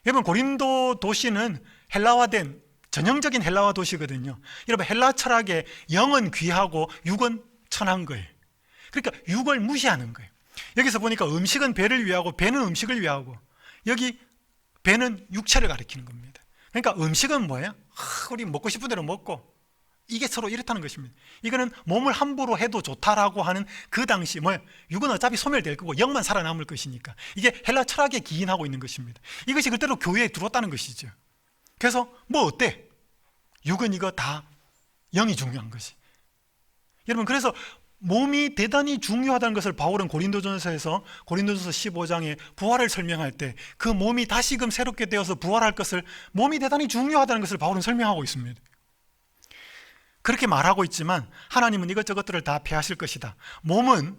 여러분, 고린도 도시는 헬라화된 전형적인 헬라화 도시거든요. 여러분, 헬라 철학에 영은 귀하고 육은 천한 거예요. 그러니까 육을 무시하는 거예요. 여기서 보니까 음식은 배를 위하고 배는 음식을 위하고, 여기 배는 육체를 가리키는 겁니다. 그러니까 음식은 뭐예요? 우리 먹고 싶은 대로 먹고, 이게 서로 이렇다는 것입니다. 이거는 몸을 함부로 해도 좋다라고 하는 그 당시 육은 어차피 소멸될 거고 영만 살아남을 것이니까, 이게 헬라 철학에 기인하고 있는 것입니다. 이것이 그대로 교회에 들어왔다는 것이죠. 그래서 어때? 육은 이거 다 영이 중요한 것이. 여러분, 그래서 몸이 대단히 중요하다는 것을 바울은 고린도전서 15장에 부활을 설명할 때 그 몸이 다시금 새롭게 되어서 부활할 것을, 몸이 대단히 중요하다는 것을 바울은 설명하고 있습니다. 그렇게 말하고 있지만 하나님은 이것저것들을 다 폐하실 것이다. 몸은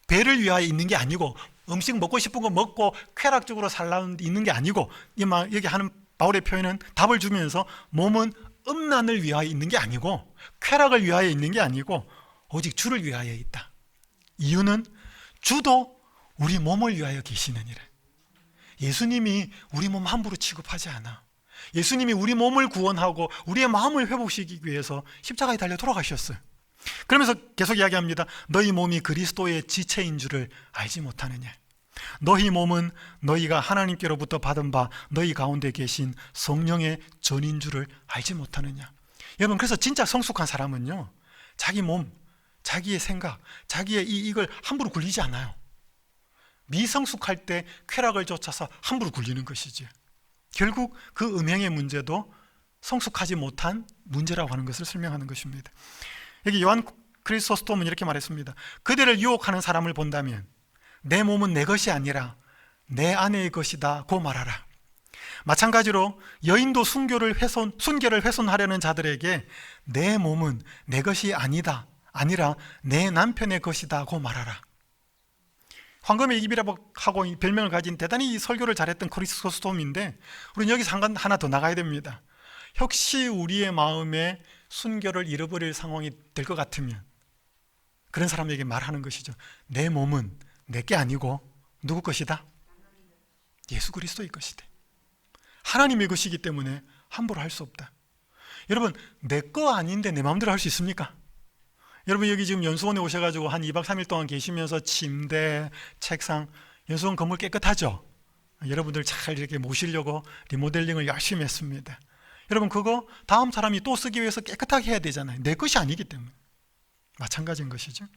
배를 위하여 있는 게 아니고, 음식 먹고 싶은 거 먹고 쾌락적으로 있는 게 아니고, 여기 하는 바울의 표현은 답을 주면서 몸은 음란을 위하여 있는 게 아니고 쾌락을 위하여 있는 게 아니고 오직 주를 위하여 있다. 이유는 주도 우리 몸을 위하여 계시느니라. 예수님이 우리 몸 함부로 취급하지 않아. 예수님이 우리 몸을 구원하고 우리의 마음을 회복시키기 위해서 십자가에 달려 돌아가셨어요. 그러면서 계속 이야기합니다. 너희 몸이 그리스도의 지체인 줄을 알지 못하느냐. 너희 몸은 너희가 하나님께로부터 받은 바 너희 가운데 계신 성령의 전인 줄을 알지 못하느냐. 여러분, 그래서 진짜 성숙한 사람은요, 자기 몸, 자기의 생각, 자기의 이걸 함부로 굴리지 않아요. 미성숙할 때 쾌락을 쫓아서 함부로 굴리는 것이지. 결국 그 음행의 문제도 성숙하지 못한 문제라고 하는 것을 설명하는 것입니다. 여기 요한 크리소스톰은 이렇게 말했습니다. 그대를 유혹하는 사람을 본다면 내 몸은 내 것이 아니라 내 아내의 것이다 고 말하라. 마찬가지로 여인도 순결을 훼손하려는 자들에게 내 몸은 내 것이 아니라 내 남편의 것이다 고 말하라. 황금의 입이라고 하고 별명을 가진 대단히 설교를 잘했던 크리소스톰인데, 우리는 여기서 하나 더 나가야 됩니다. 혹시 우리의 마음에 순결을 잃어버릴 상황이 될 것 같으면 그런 사람에게 말하는 것이죠. 내 몸은 내게 아니고 누구 것이다? 예수 그리스도의 것이다. 하나님의 것이기 때문에 함부로 할 수 없다. 여러분, 내 거 아닌데 내 마음대로 할 수 있습니까? 여러분, 여기 지금 연수원에 오셔가지고 한 2박 3일 동안 계시면서 침대, 책상, 연수원 건물 깨끗하죠? 여러분들 잘 이렇게 모시려고 리모델링을 열심히 했습니다. 여러분, 그거 다음 사람이 또 쓰기 위해서 깨끗하게 해야 되잖아요. 내 것이 아니기 때문에. 마찬가지인 것이죠.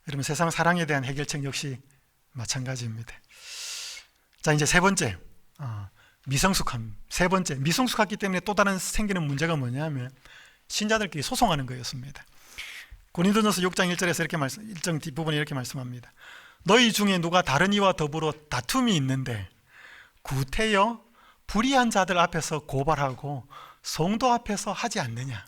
여러분, 세상 사랑에 대한 해결책 역시 마찬가지입니다. 자, 이제 세 번째, 미성숙함. 세 번째, 미성숙하기 때문에 또 다른 생기는 문제가 뭐냐면 신자들끼리 소송하는 거였습니다. 고린도전서 6장 1절에서 일정 뒷부분에 이렇게 말씀합니다. 너희 중에 누가 다른 이와 더불어 다툼이 있는데 구태여 불의한 자들 앞에서 고발하고 성도 앞에서 하지 않느냐.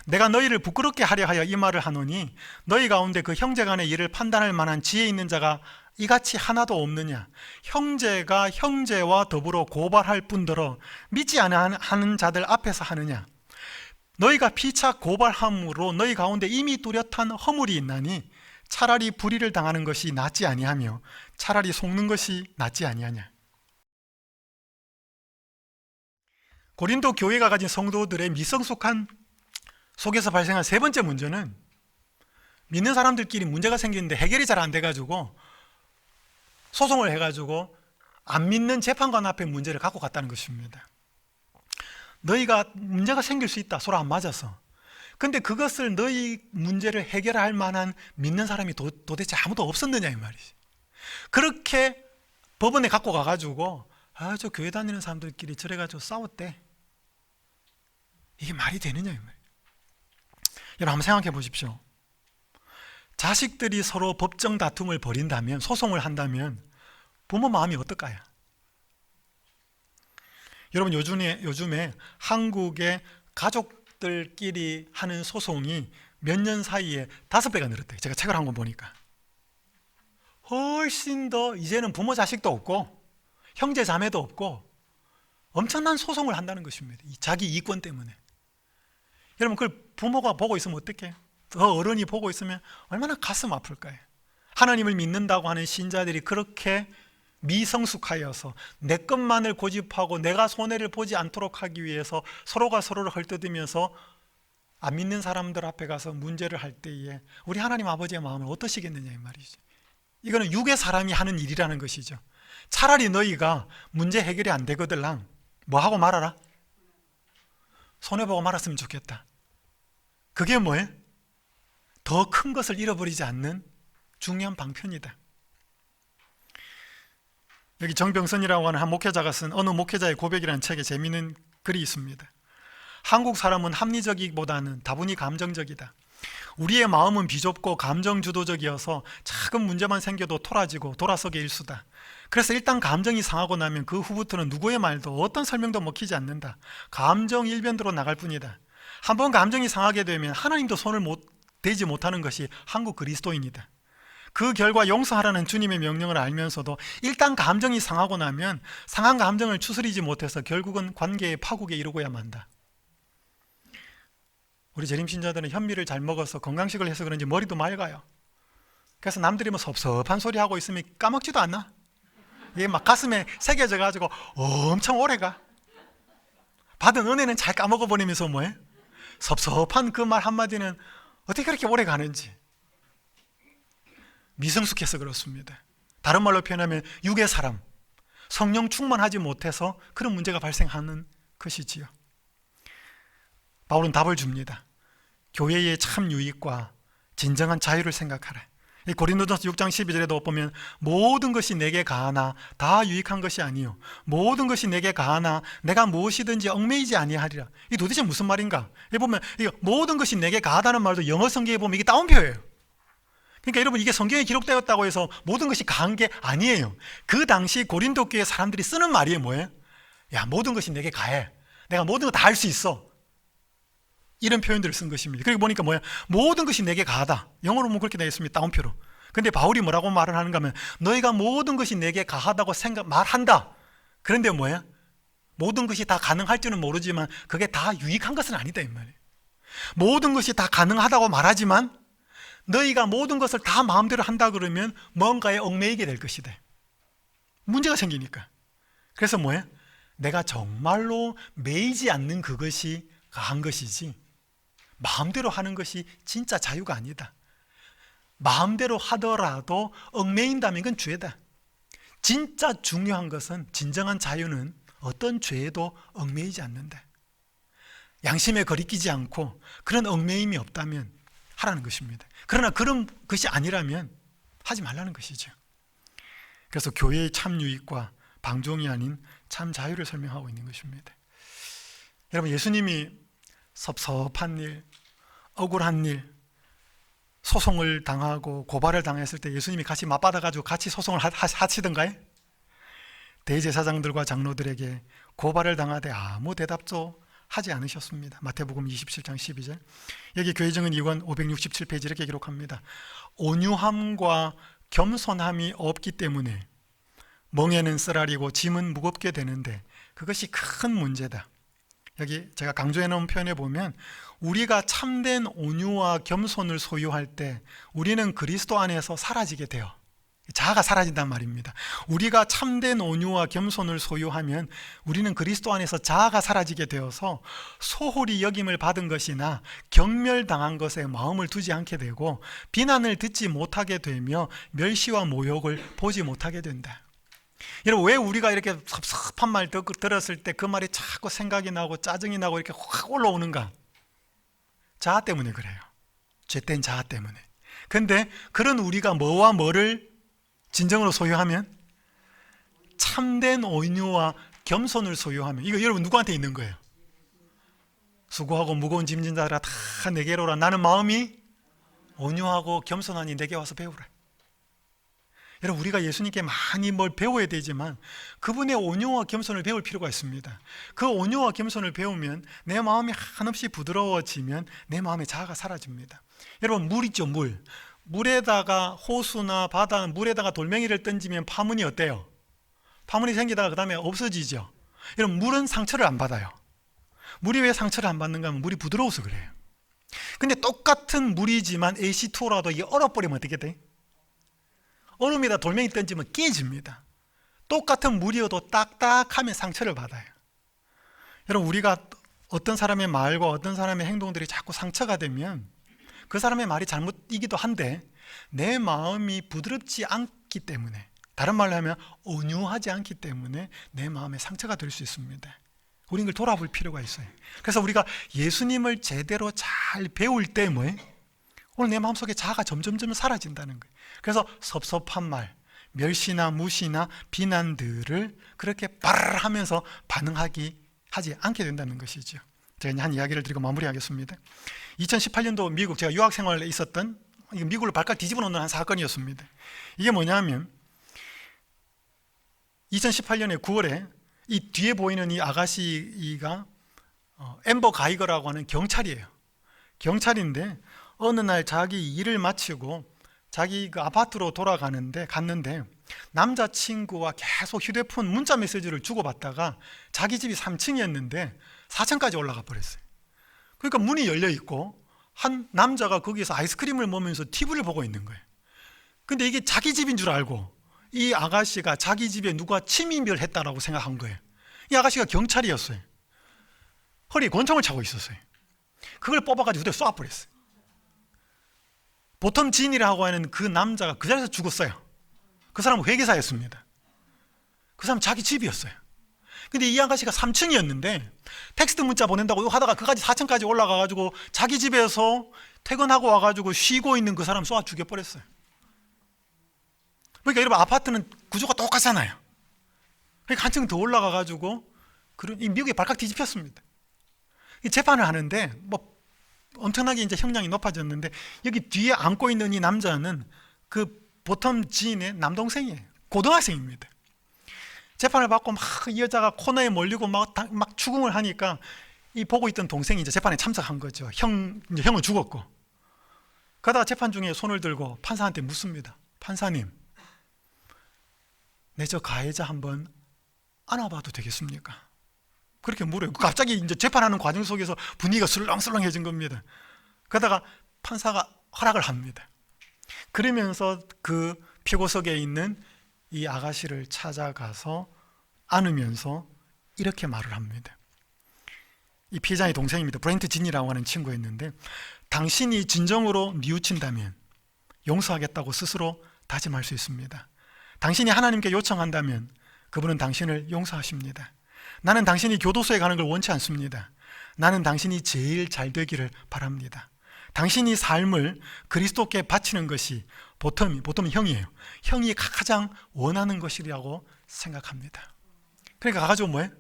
내가 너희를 부끄럽게 하려 하여 이 말을 하노니 너희 가운데 그 형제 간의 일을 판단할 만한 지혜 있는 자가 이같이 하나도 없느냐. 형제가 형제와 더불어 고발할 뿐더러 믿지 않는 자들 앞에서 하느냐. 너희가 피차 고발함으로 너희 가운데 이미 뚜렷한 허물이 있나니 차라리 불의를 당하는 것이 낫지 아니하며 차라리 속는 것이 낫지 아니하냐. 고린도 교회가 가진 성도들의 미성숙한 속에서 발생한 세 번째 문제는 믿는 사람들끼리 문제가 생기는데 해결이 잘 안 돼가지고 소송을 해가지고 안 믿는 재판관 앞에 문제를 갖고 갔다는 것입니다. 너희가 문제가 생길 수 있다, 서로 안 맞아서. 근데 그것을 너희 문제를 해결할 만한 믿는 사람이 도대체 아무도 없었느냐 이 말이지. 그렇게 법원에 갖고 가가지고 저 교회 다니는 사람들끼리 저래가지고 싸웠대. 이게 말이 되느냐 이 말이에요. 여러분, 한번 생각해 보십시오. 자식들이 서로 법정 다툼을 벌인다면, 소송을 한다면 부모 마음이 어떨까요? 여러분, 요즘에 한국의 가족들끼리 하는 소송이 몇 년 사이에 5배가 늘었대요. 제가 책을 한 권 보니까. 훨씬 더 이제는 부모 자식도 없고 형제 자매도 없고 엄청난 소송을 한다는 것입니다. 자기 이권 때문에. 여러분, 그걸 부모가 보고 있으면 어떡해? 더 어른이 보고 있으면 얼마나 가슴 아플까요? 하나님을 믿는다고 하는 신자들이 그렇게 미성숙하여서 내 것만을 고집하고 내가 손해를 보지 않도록 하기 위해서 서로가 서로를 헐뜯으면서 안 믿는 사람들 앞에 가서 문제를 할 때에 우리 하나님 아버지의 마음은 어떠시겠느냐 이 말이죠. 이거는 육의 사람이 하는 일이라는 것이죠. 차라리 너희가 문제 해결이 안 되거들랑 뭐 하고 말아라? 손해보고 말았으면 좋겠다. 그게 뭐예요? 더 큰 것을 잃어버리지 않는 중요한 방편이다. 여기 정병선이라고 하는 한 목회자가 쓴 어느 목회자의 고백이라는 책에 재미있는 글이 있습니다. 한국 사람은 합리적이기보다는 다분히 감정적이다. 우리의 마음은 비좁고 감정주도적이어서 작은 문제만 생겨도 토라지고 돌아서게 일수다. 그래서 일단 감정이 상하고 나면 그 후부터는 누구의 말도 어떤 설명도 먹히지 않는다. 감정 일변도로 나갈 뿐이다. 한번 감정이 상하게 되면 하나님도 손을 대지 못하는 것이 한국 그리스도인이다. 그 결과 용서하라는 주님의 명령을 알면서도 일단 감정이 상하고 나면 상한 감정을 추스리지 못해서 결국은 관계의 파국에 이르고야 만다. 우리 재림신자들은 현미를 잘 먹어서 건강식을 해서 그런지 머리도 맑아요. 그래서 남들이 뭐 섭섭한 소리 하고 있으면 까먹지도 않나? 이게 막 가슴에 새겨져 가지고 엄청 오래가. 받은 은혜는 잘 까먹어 버리면서 뭐해? 섭섭한 그 말 한마디는 어떻게 그렇게 오래 가는지. 미성숙해서 그렇습니다. 다른 말로 표현하면 육의 사람, 성령 충만하지 못해서 그런 문제가 발생하는 것이지요. 바울은 답을 줍니다. 교회의 참 유익과 진정한 자유를 생각하라. 이 고린도전서 6장 12절에도 보면 모든 것이 내게 가하나 다 유익한 것이 아니요 모든 것이 내게 가하나 내가 무엇이든지 얽매이지 아니하리라. 이 도대체 무슨 말인가? 여기 보면 이거 모든 것이 내게 가하다는 말도 영어 성경에 보면 이게 따옴표예요. 그러니까 여러분, 이게 성경에 기록되었다고 해서 모든 것이 가한 게 아니에요. 그 당시 고린도 교회 사람들이 쓰는 말이 뭐예요? 야, 모든 것이 내게 가해. 내가 모든 거 다 할 수 있어. 이런 표현들을 쓴 것입니다. 그리고 보니까 뭐야? 모든 것이 내게 가하다. 영어로 보면 그렇게 되어 있습니다. 따옴표로. 근데 바울이 뭐라고 말을 하는가 하면 너희가 모든 것이 내게 가하다고 말한다. 그런데 뭐야? 모든 것이 다 가능할 줄은 모르지만 그게 다 유익한 것은 아니다 이 말이에요. 모든 것이 다 가능하다고 말하지만 너희가 모든 것을 다 마음대로 한다 그러면 뭔가에 얽매이게 될 것이다. 문제가 생기니까. 그래서 뭐야? 내가 정말로 매이지 않는 그것이 가한 것이지 마음대로 하는 것이 진짜 자유가 아니다. 마음대로 하더라도 얽매인다면 그건 죄다. 진짜 중요한 것은, 진정한 자유는 어떤 죄에도 얽매이지 않는다. 양심에 거리끼지 않고 그런 얽매임이 없다면 하라는 것입니다. 그러나 그런 것이 아니라면 하지 말라는 것이죠. 그래서 교회의 참 유익과 방종이 아닌 참 자유를 설명하고 있는 것입니다. 여러분, 예수님이 섭섭한 일, 억울한 일, 소송을 당하고 고발을 당했을 때 예수님이 같이 맞받아가지고 같이 소송을 하시던가요? 대제사장들과 장로들에게 고발을 당하되 아무 대답도 하지 않으셨습니다. 마태복음 27장 12절. 여기 교회증언 2권 567페이지 이렇게 기록합니다. 온유함과 겸손함이 없기 때문에 멍에는 쓰라리고 짐은 무겁게 되는데 그것이 큰 문제다. 여기 제가 강조해 놓은 표현에 보면 우리가 참된 온유와 겸손을 소유할 때 우리는 그리스도 안에서 사라지게 돼요. 자아가 사라진단 말입니다. 우리가 참된 온유와 겸손을 소유하면 우리는 그리스도 안에서 자아가 사라지게 되어서 소홀히 여김을 받은 것이나 경멸당한 것에 마음을 두지 않게 되고 비난을 듣지 못하게 되며 멸시와 모욕을 보지 못하게 된다. 여러분, 왜 우리가 이렇게 섭섭한 말 들었을 때 그 말이 자꾸 생각이 나고 짜증이 나고 이렇게 확 올라오는가? 자아 때문에 그래요. 죄된 자아 때문에. 근데 그런 우리가 뭐와 뭐를 진정으로 소유하면? 참된 온유와 겸손을 소유하면. 이거 여러분 누구한테 있는 거예요? 수고하고 무거운 짐진 자들아 다 내게로 오라. 나는 마음이 온유하고 겸손하니 내게 와서 배우라. 여러분, 우리가 예수님께 많이 뭘 배워야 되지만 그분의 온유와 겸손을 배울 필요가 있습니다. 그 온유와 겸손을 배우면 내 마음이 한없이 부드러워지면 내 마음의 자아가 사라집니다. 여러분, 물 있죠, 물. 물에다가 호수나 바다 물에다가 돌멩이를 던지면 파문이 어때요? 파문이 생기다가 그 다음에 없어지죠. 여러분, 물은 상처를 안 받아요. 물이 왜 상처를 안 받는가 하면 물이 부드러워서 그래요. 근데 똑같은 물이지만 H2O라도 이게 얼어버리면 어떻게 돼? 얼음에다 돌멩이 던지면 깨집니다. 똑같은 물이어도 딱딱하면 상처를 받아요. 여러분, 우리가 어떤 사람의 말과 어떤 사람의 행동들이 자꾸 상처가 되면 그 사람의 말이 잘못이기도 한데 내 마음이 부드럽지 않기 때문에, 다른 말로 하면 온유하지 않기 때문에 내 마음에 상처가 될 수 있습니다. 우린 그걸 돌아볼 필요가 있어요. 그래서 우리가 예수님을 제대로 잘 배울 때 뭐예요? 오늘 내 마음속에 자아가 점점점 사라진다는 거예요. 그래서 섭섭한 말, 멸시나 무시나 비난들을 그렇게 바르르 하면서 하지 않게 된다는 것이죠. 제가 한 이야기를 드리고 마무리하겠습니다. 2018년도 미국, 제가 유학생활에 있었던 미국을 발칵 뒤집어 놓는 한 사건이었습니다. 이게 뭐냐면 2018년에 9월에 이 뒤에 보이는 이 아가씨가 앰버 가이거라고 하는 경찰이에요. 경찰인데 어느 날 자기 일을 마치고 자기 그 아파트로 갔는데 남자친구와 계속 휴대폰 문자 메시지를 주고받다가 자기 집이 3층이었는데 4층까지 올라가 버렸어요. 그러니까 문이 열려 있고 한 남자가 거기서 아이스크림을 먹으면서 TV를 보고 있는 거예요. 근데 이게 자기 집인 줄 알고 이 아가씨가 자기 집에 누가 침입을 했다라고 생각한 거예요. 이 아가씨가 경찰이었어요. 허리에 권총을 차고 있었어요. 그걸 뽑아가지고 그대로 쏴버렸어요. 보텀 진이라고 하는 그 남자가 그 자리에서 죽었어요. 그 사람은 회계사였습니다. 그 사람은 자기 집이었어요. 근데 이 아가씨가 3층이었는데 텍스트 문자 보낸다고 하다가 그까지 4층까지 올라가가지고 자기 집에서 퇴근하고 와가지고 쉬고 있는 그 사람 쏴 죽여버렸어요. 그러니까 여러분, 아파트는 구조가 똑같잖아요. 그러니까 한층 더 올라가가지고 이 미국에 발칵 뒤집혔습니다. 이 재판을 하는데 뭐 엄청나게 이제 형량이 높아졌는데, 여기 뒤에 앉고 있는 이 남자는 그 보텀 지인의 남동생이에요. 고등학생입니다. 재판을 받고 막 이 여자가 코너에 몰리고 막 추궁을 하니까 이 보고 있던 동생이 이제 재판에 참석한 거죠. 형은 죽었고. 그러다가 재판 중에 손을 들고 판사한테 묻습니다. 판사님, 내 저 가해자 한번 안아봐도 되겠습니까? 그렇게 물어요. 갑자기 이제 재판하는 과정 속에서 분위기가 술렁술렁해진 겁니다. 그러다가 판사가 허락을 합니다. 그러면서 그 피고석에 있는 이 아가씨를 찾아가서 안으면서 이렇게 말을 합니다. 이 피해자의 동생입니다. 브렌트 진이라고 하는 친구였는데, 당신이 진정으로 뉘우친다면 용서하겠다고 스스로 다짐할 수 있습니다. 당신이 하나님께 요청한다면 그분은 당신을 용서하십니다. 나는 당신이 교도소에 가는 걸 원치 않습니다. 나는 당신이 제일 잘 되기를 바랍니다. 당신이 삶을 그리스도께 바치는 것이 보통은 형이에요. 형이 가장 원하는 것이라고 생각합니다. 그러니까 가가지고 뭐예요?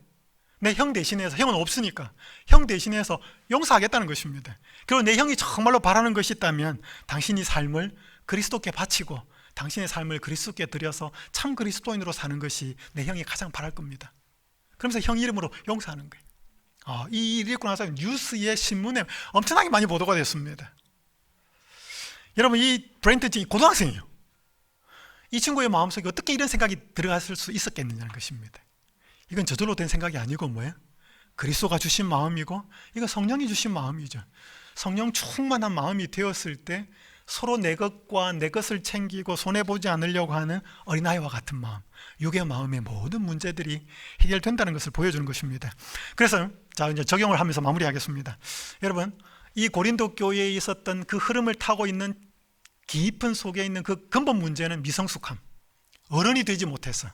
내 형 대신해서, 형은 없으니까 형 대신해서 용서하겠다는 것입니다. 그리고 내 형이 정말로 바라는 것이 있다면 당신이 삶을 그리스도께 바치고 당신의 삶을 그리스도께 드려서 참 그리스도인으로 사는 것이 내 형이 가장 바랄 겁니다. 그러면서 형 이름으로 용서하는 거예요. 이 일이 있고 나서 뉴스에, 신문에 엄청나게 많이 보도가 됐습니다. 여러분, 이 브렌트 고등학생이에요. 이 친구의 마음속에 어떻게 이런 생각이 들어갔을 수 있었겠느냐는 것입니다. 이건 저절로 된 생각이 아니고 뭐예요? 그리스도가 주신 마음이고, 이거 성령이 주신 마음이죠. 성령 충만한 마음이 되었을 때 서로 내 것과 내 것을 챙기고 손해보지 않으려고 하는 어린아이와 같은 마음, 육의 마음의 모든 문제들이 해결된다는 것을 보여주는 것입니다. 그래서 이제 적용을 하면서 마무리하겠습니다. 여러분, 이 고린도 교회에 있었던 그 흐름을 타고 있는 깊은 속에 있는 그 근본 문제는 미성숙함, 어른이 되지 못해서,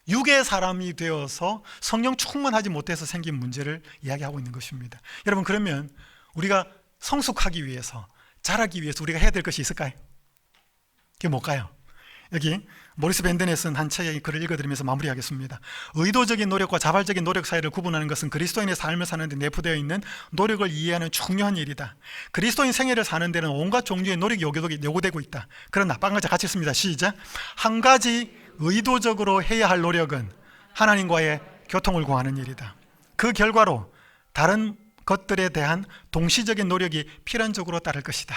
육의 사람이 되어서 성령 충만하지 못해서 생긴 문제를 이야기하고 있는 것입니다. 여러분, 그러면 우리가 성숙하기 위해서, 자라기 위해서 우리가 해야 될 것이 있을까요? 그게 뭘까요? 여기 모리스 벤덴에 쓴 한 책의 글을 읽어드리면서 마무리하겠습니다. 의도적인 노력과 자발적인 노력 사이를 구분하는 것은 그리스도인의 삶을 사는 데 내포되어 있는 노력을 이해하는 중요한 일이다. 그리스도인 생애를 사는 데는 온갖 종류의 노력이 요구되고 있다. 그러나 한 가지 같이 씁니다. 시작. 한 가지 의도적으로 해야 할 노력은 하나님과의 교통을 구하는 일이다. 그 결과로 다른 것들에 대한 동시적인 노력이 필연적으로 따를 것이다.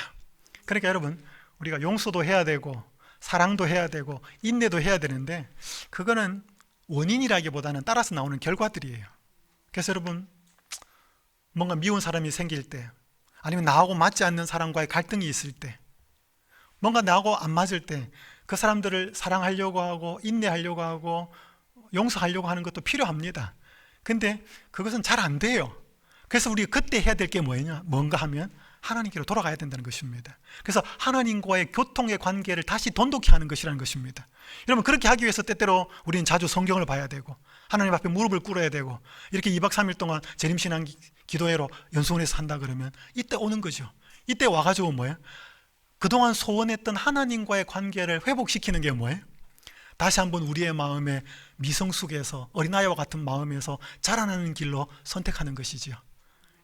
그러니까 여러분, 우리가 용서도 해야 되고 사랑도 해야 되고 인내도 해야 되는데, 그거는 원인이라기보다는 따라서 나오는 결과들이에요. 그래서 여러분, 뭔가 미운 사람이 생길 때, 아니면 나하고 맞지 않는 사람과의 갈등이 있을 때, 뭔가 나하고 안 맞을 때 그 사람들을 사랑하려고 하고 인내하려고 하고 용서하려고 하는 것도 필요합니다. 근데 그것은 잘 안 돼요. 그래서 우리가 그때 해야 될 게 뭔가 하면 하나님께로 돌아가야 된다는 것입니다. 그래서 하나님과의 교통의 관계를 다시 돈독히 하는 것이라는 것입니다. 여러분, 그렇게 하기 위해서 때때로 우리는 자주 성경을 봐야 되고 하나님 앞에 무릎을 꿇어야 되고, 이렇게 2박 3일 동안 재림신앙 기도회로 연수원에서 한다 그러면 이때 오는 거죠. 이때 와가지고 뭐예요? 그동안 소원했던 하나님과의 관계를 회복시키는 게 뭐예요? 다시 한번 우리의 마음에 미성숙에서 어린아이와 같은 마음에서 자라나는 길로 선택하는 것이지요.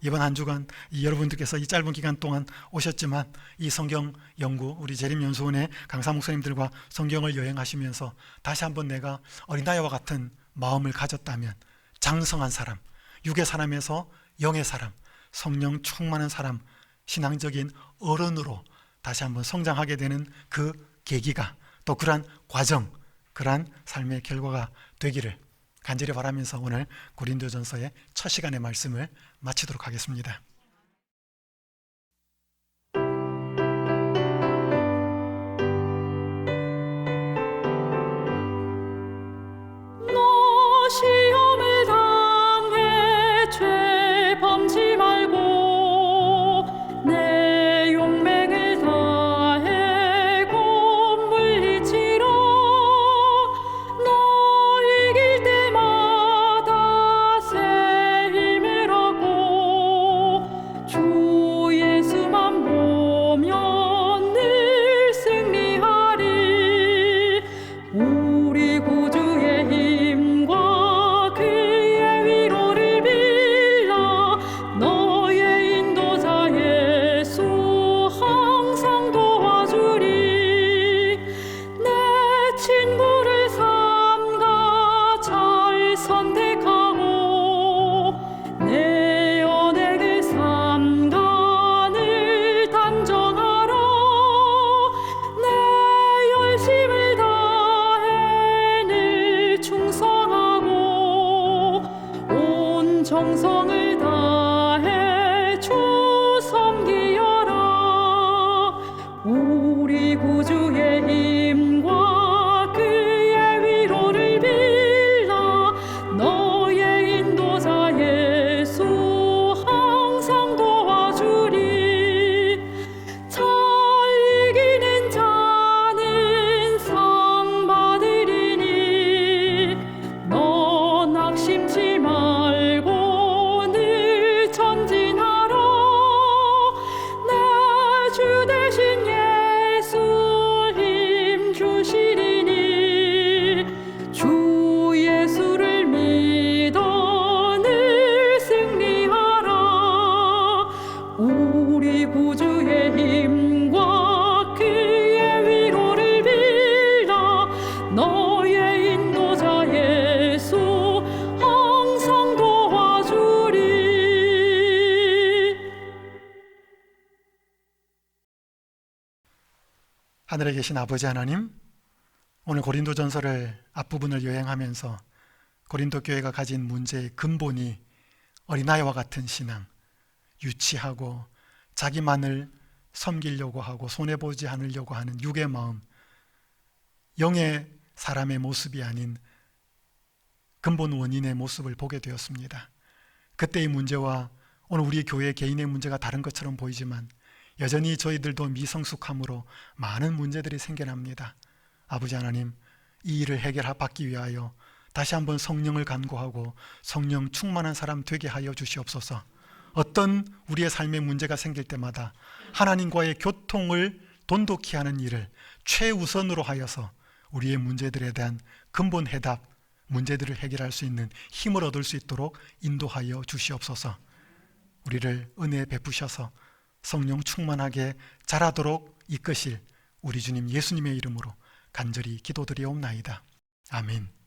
이번 한 주간 여러분들께서 이 짧은 기간 동안 오셨지만 이 성경 연구, 우리 재림연수원의 강사 목사님들과 성경을 여행하시면서 다시 한번 내가 어린아이와 같은 마음을 가졌다면 장성한 사람, 육의 사람에서 영의 사람, 성령 충만한 사람, 신앙적인 어른으로 다시 한번 성장하게 되는 그 계기가, 또 그러한 과정, 그러한 삶의 결과가 되기를 간절히 바라면서 오늘 고린도전서의 첫 시간의 말씀을 마치도록 하겠습니다.
시험을 당해 죄 범치 말고 내 용맹을 다해 곧 물리치라. 너 이길 때마다 새 힘을 얻고 주 예수만 보면 늘 승리하리. 우리 구주의 힘과 그의 위로를 빌라. 너의 인도자 예수 항상 도와주리. 내 친구를 삼가 잘 선택하고 내 연예를 삼가 늘 단정하라. 내 열심을 다해 늘 충성하고 온 정성을 다해 주 섬기여라. 우리 구주의 힘과 그의 위로를 빌라. 너의 인도자 예수 항상 도와주리. 잘 이기는 자는 상 받으리니 너 낙심치 말고 늘 전진하라. 내 주 대신 예수 힘 주시리니 주 예수를 믿어 늘 승리하라. 우리 구주의 힘과 그의 위로를 빌라. 너의 인도자 예수 항상 도와주리.
하늘에 계신 아버지 하나님, 오늘 고린도전서를 앞부분을 여행하면서 고린도 교회가 가진 문제의 근본이 어린아이와 같은 신앙, 유치하고 자기만을 섬기려고 하고 손해보지 않으려고 하는 육의 마음, 영의 사람의 모습이 아닌 근본 원인의 모습을 보게 되었습니다. 그때의 문제와 오늘 우리 교회 개인의 문제가 다른 것처럼 보이지만 여전히 저희들도 미성숙함으로 많은 문제들이 생겨납니다. 아버지 하나님, 이 일을 해결받기 위하여 다시 한번 성령을 간구하고 성령 충만한 사람 되게 하여 주시옵소서. 어떤 우리의 삶의 문제가 생길 때마다 하나님과의 교통을 돈독히 하는 일을 최우선으로 하여서 우리의 문제들에 대한 근본 해답, 문제들을 해결할 수 있는 힘을 얻을 수 있도록 인도하여 주시옵소서. 우리를 은혜 베푸셔서 성령 충만하게 자라도록 이끄실 우리 주님 예수님의 이름으로 간절히 기도드리옵나이다. 아멘.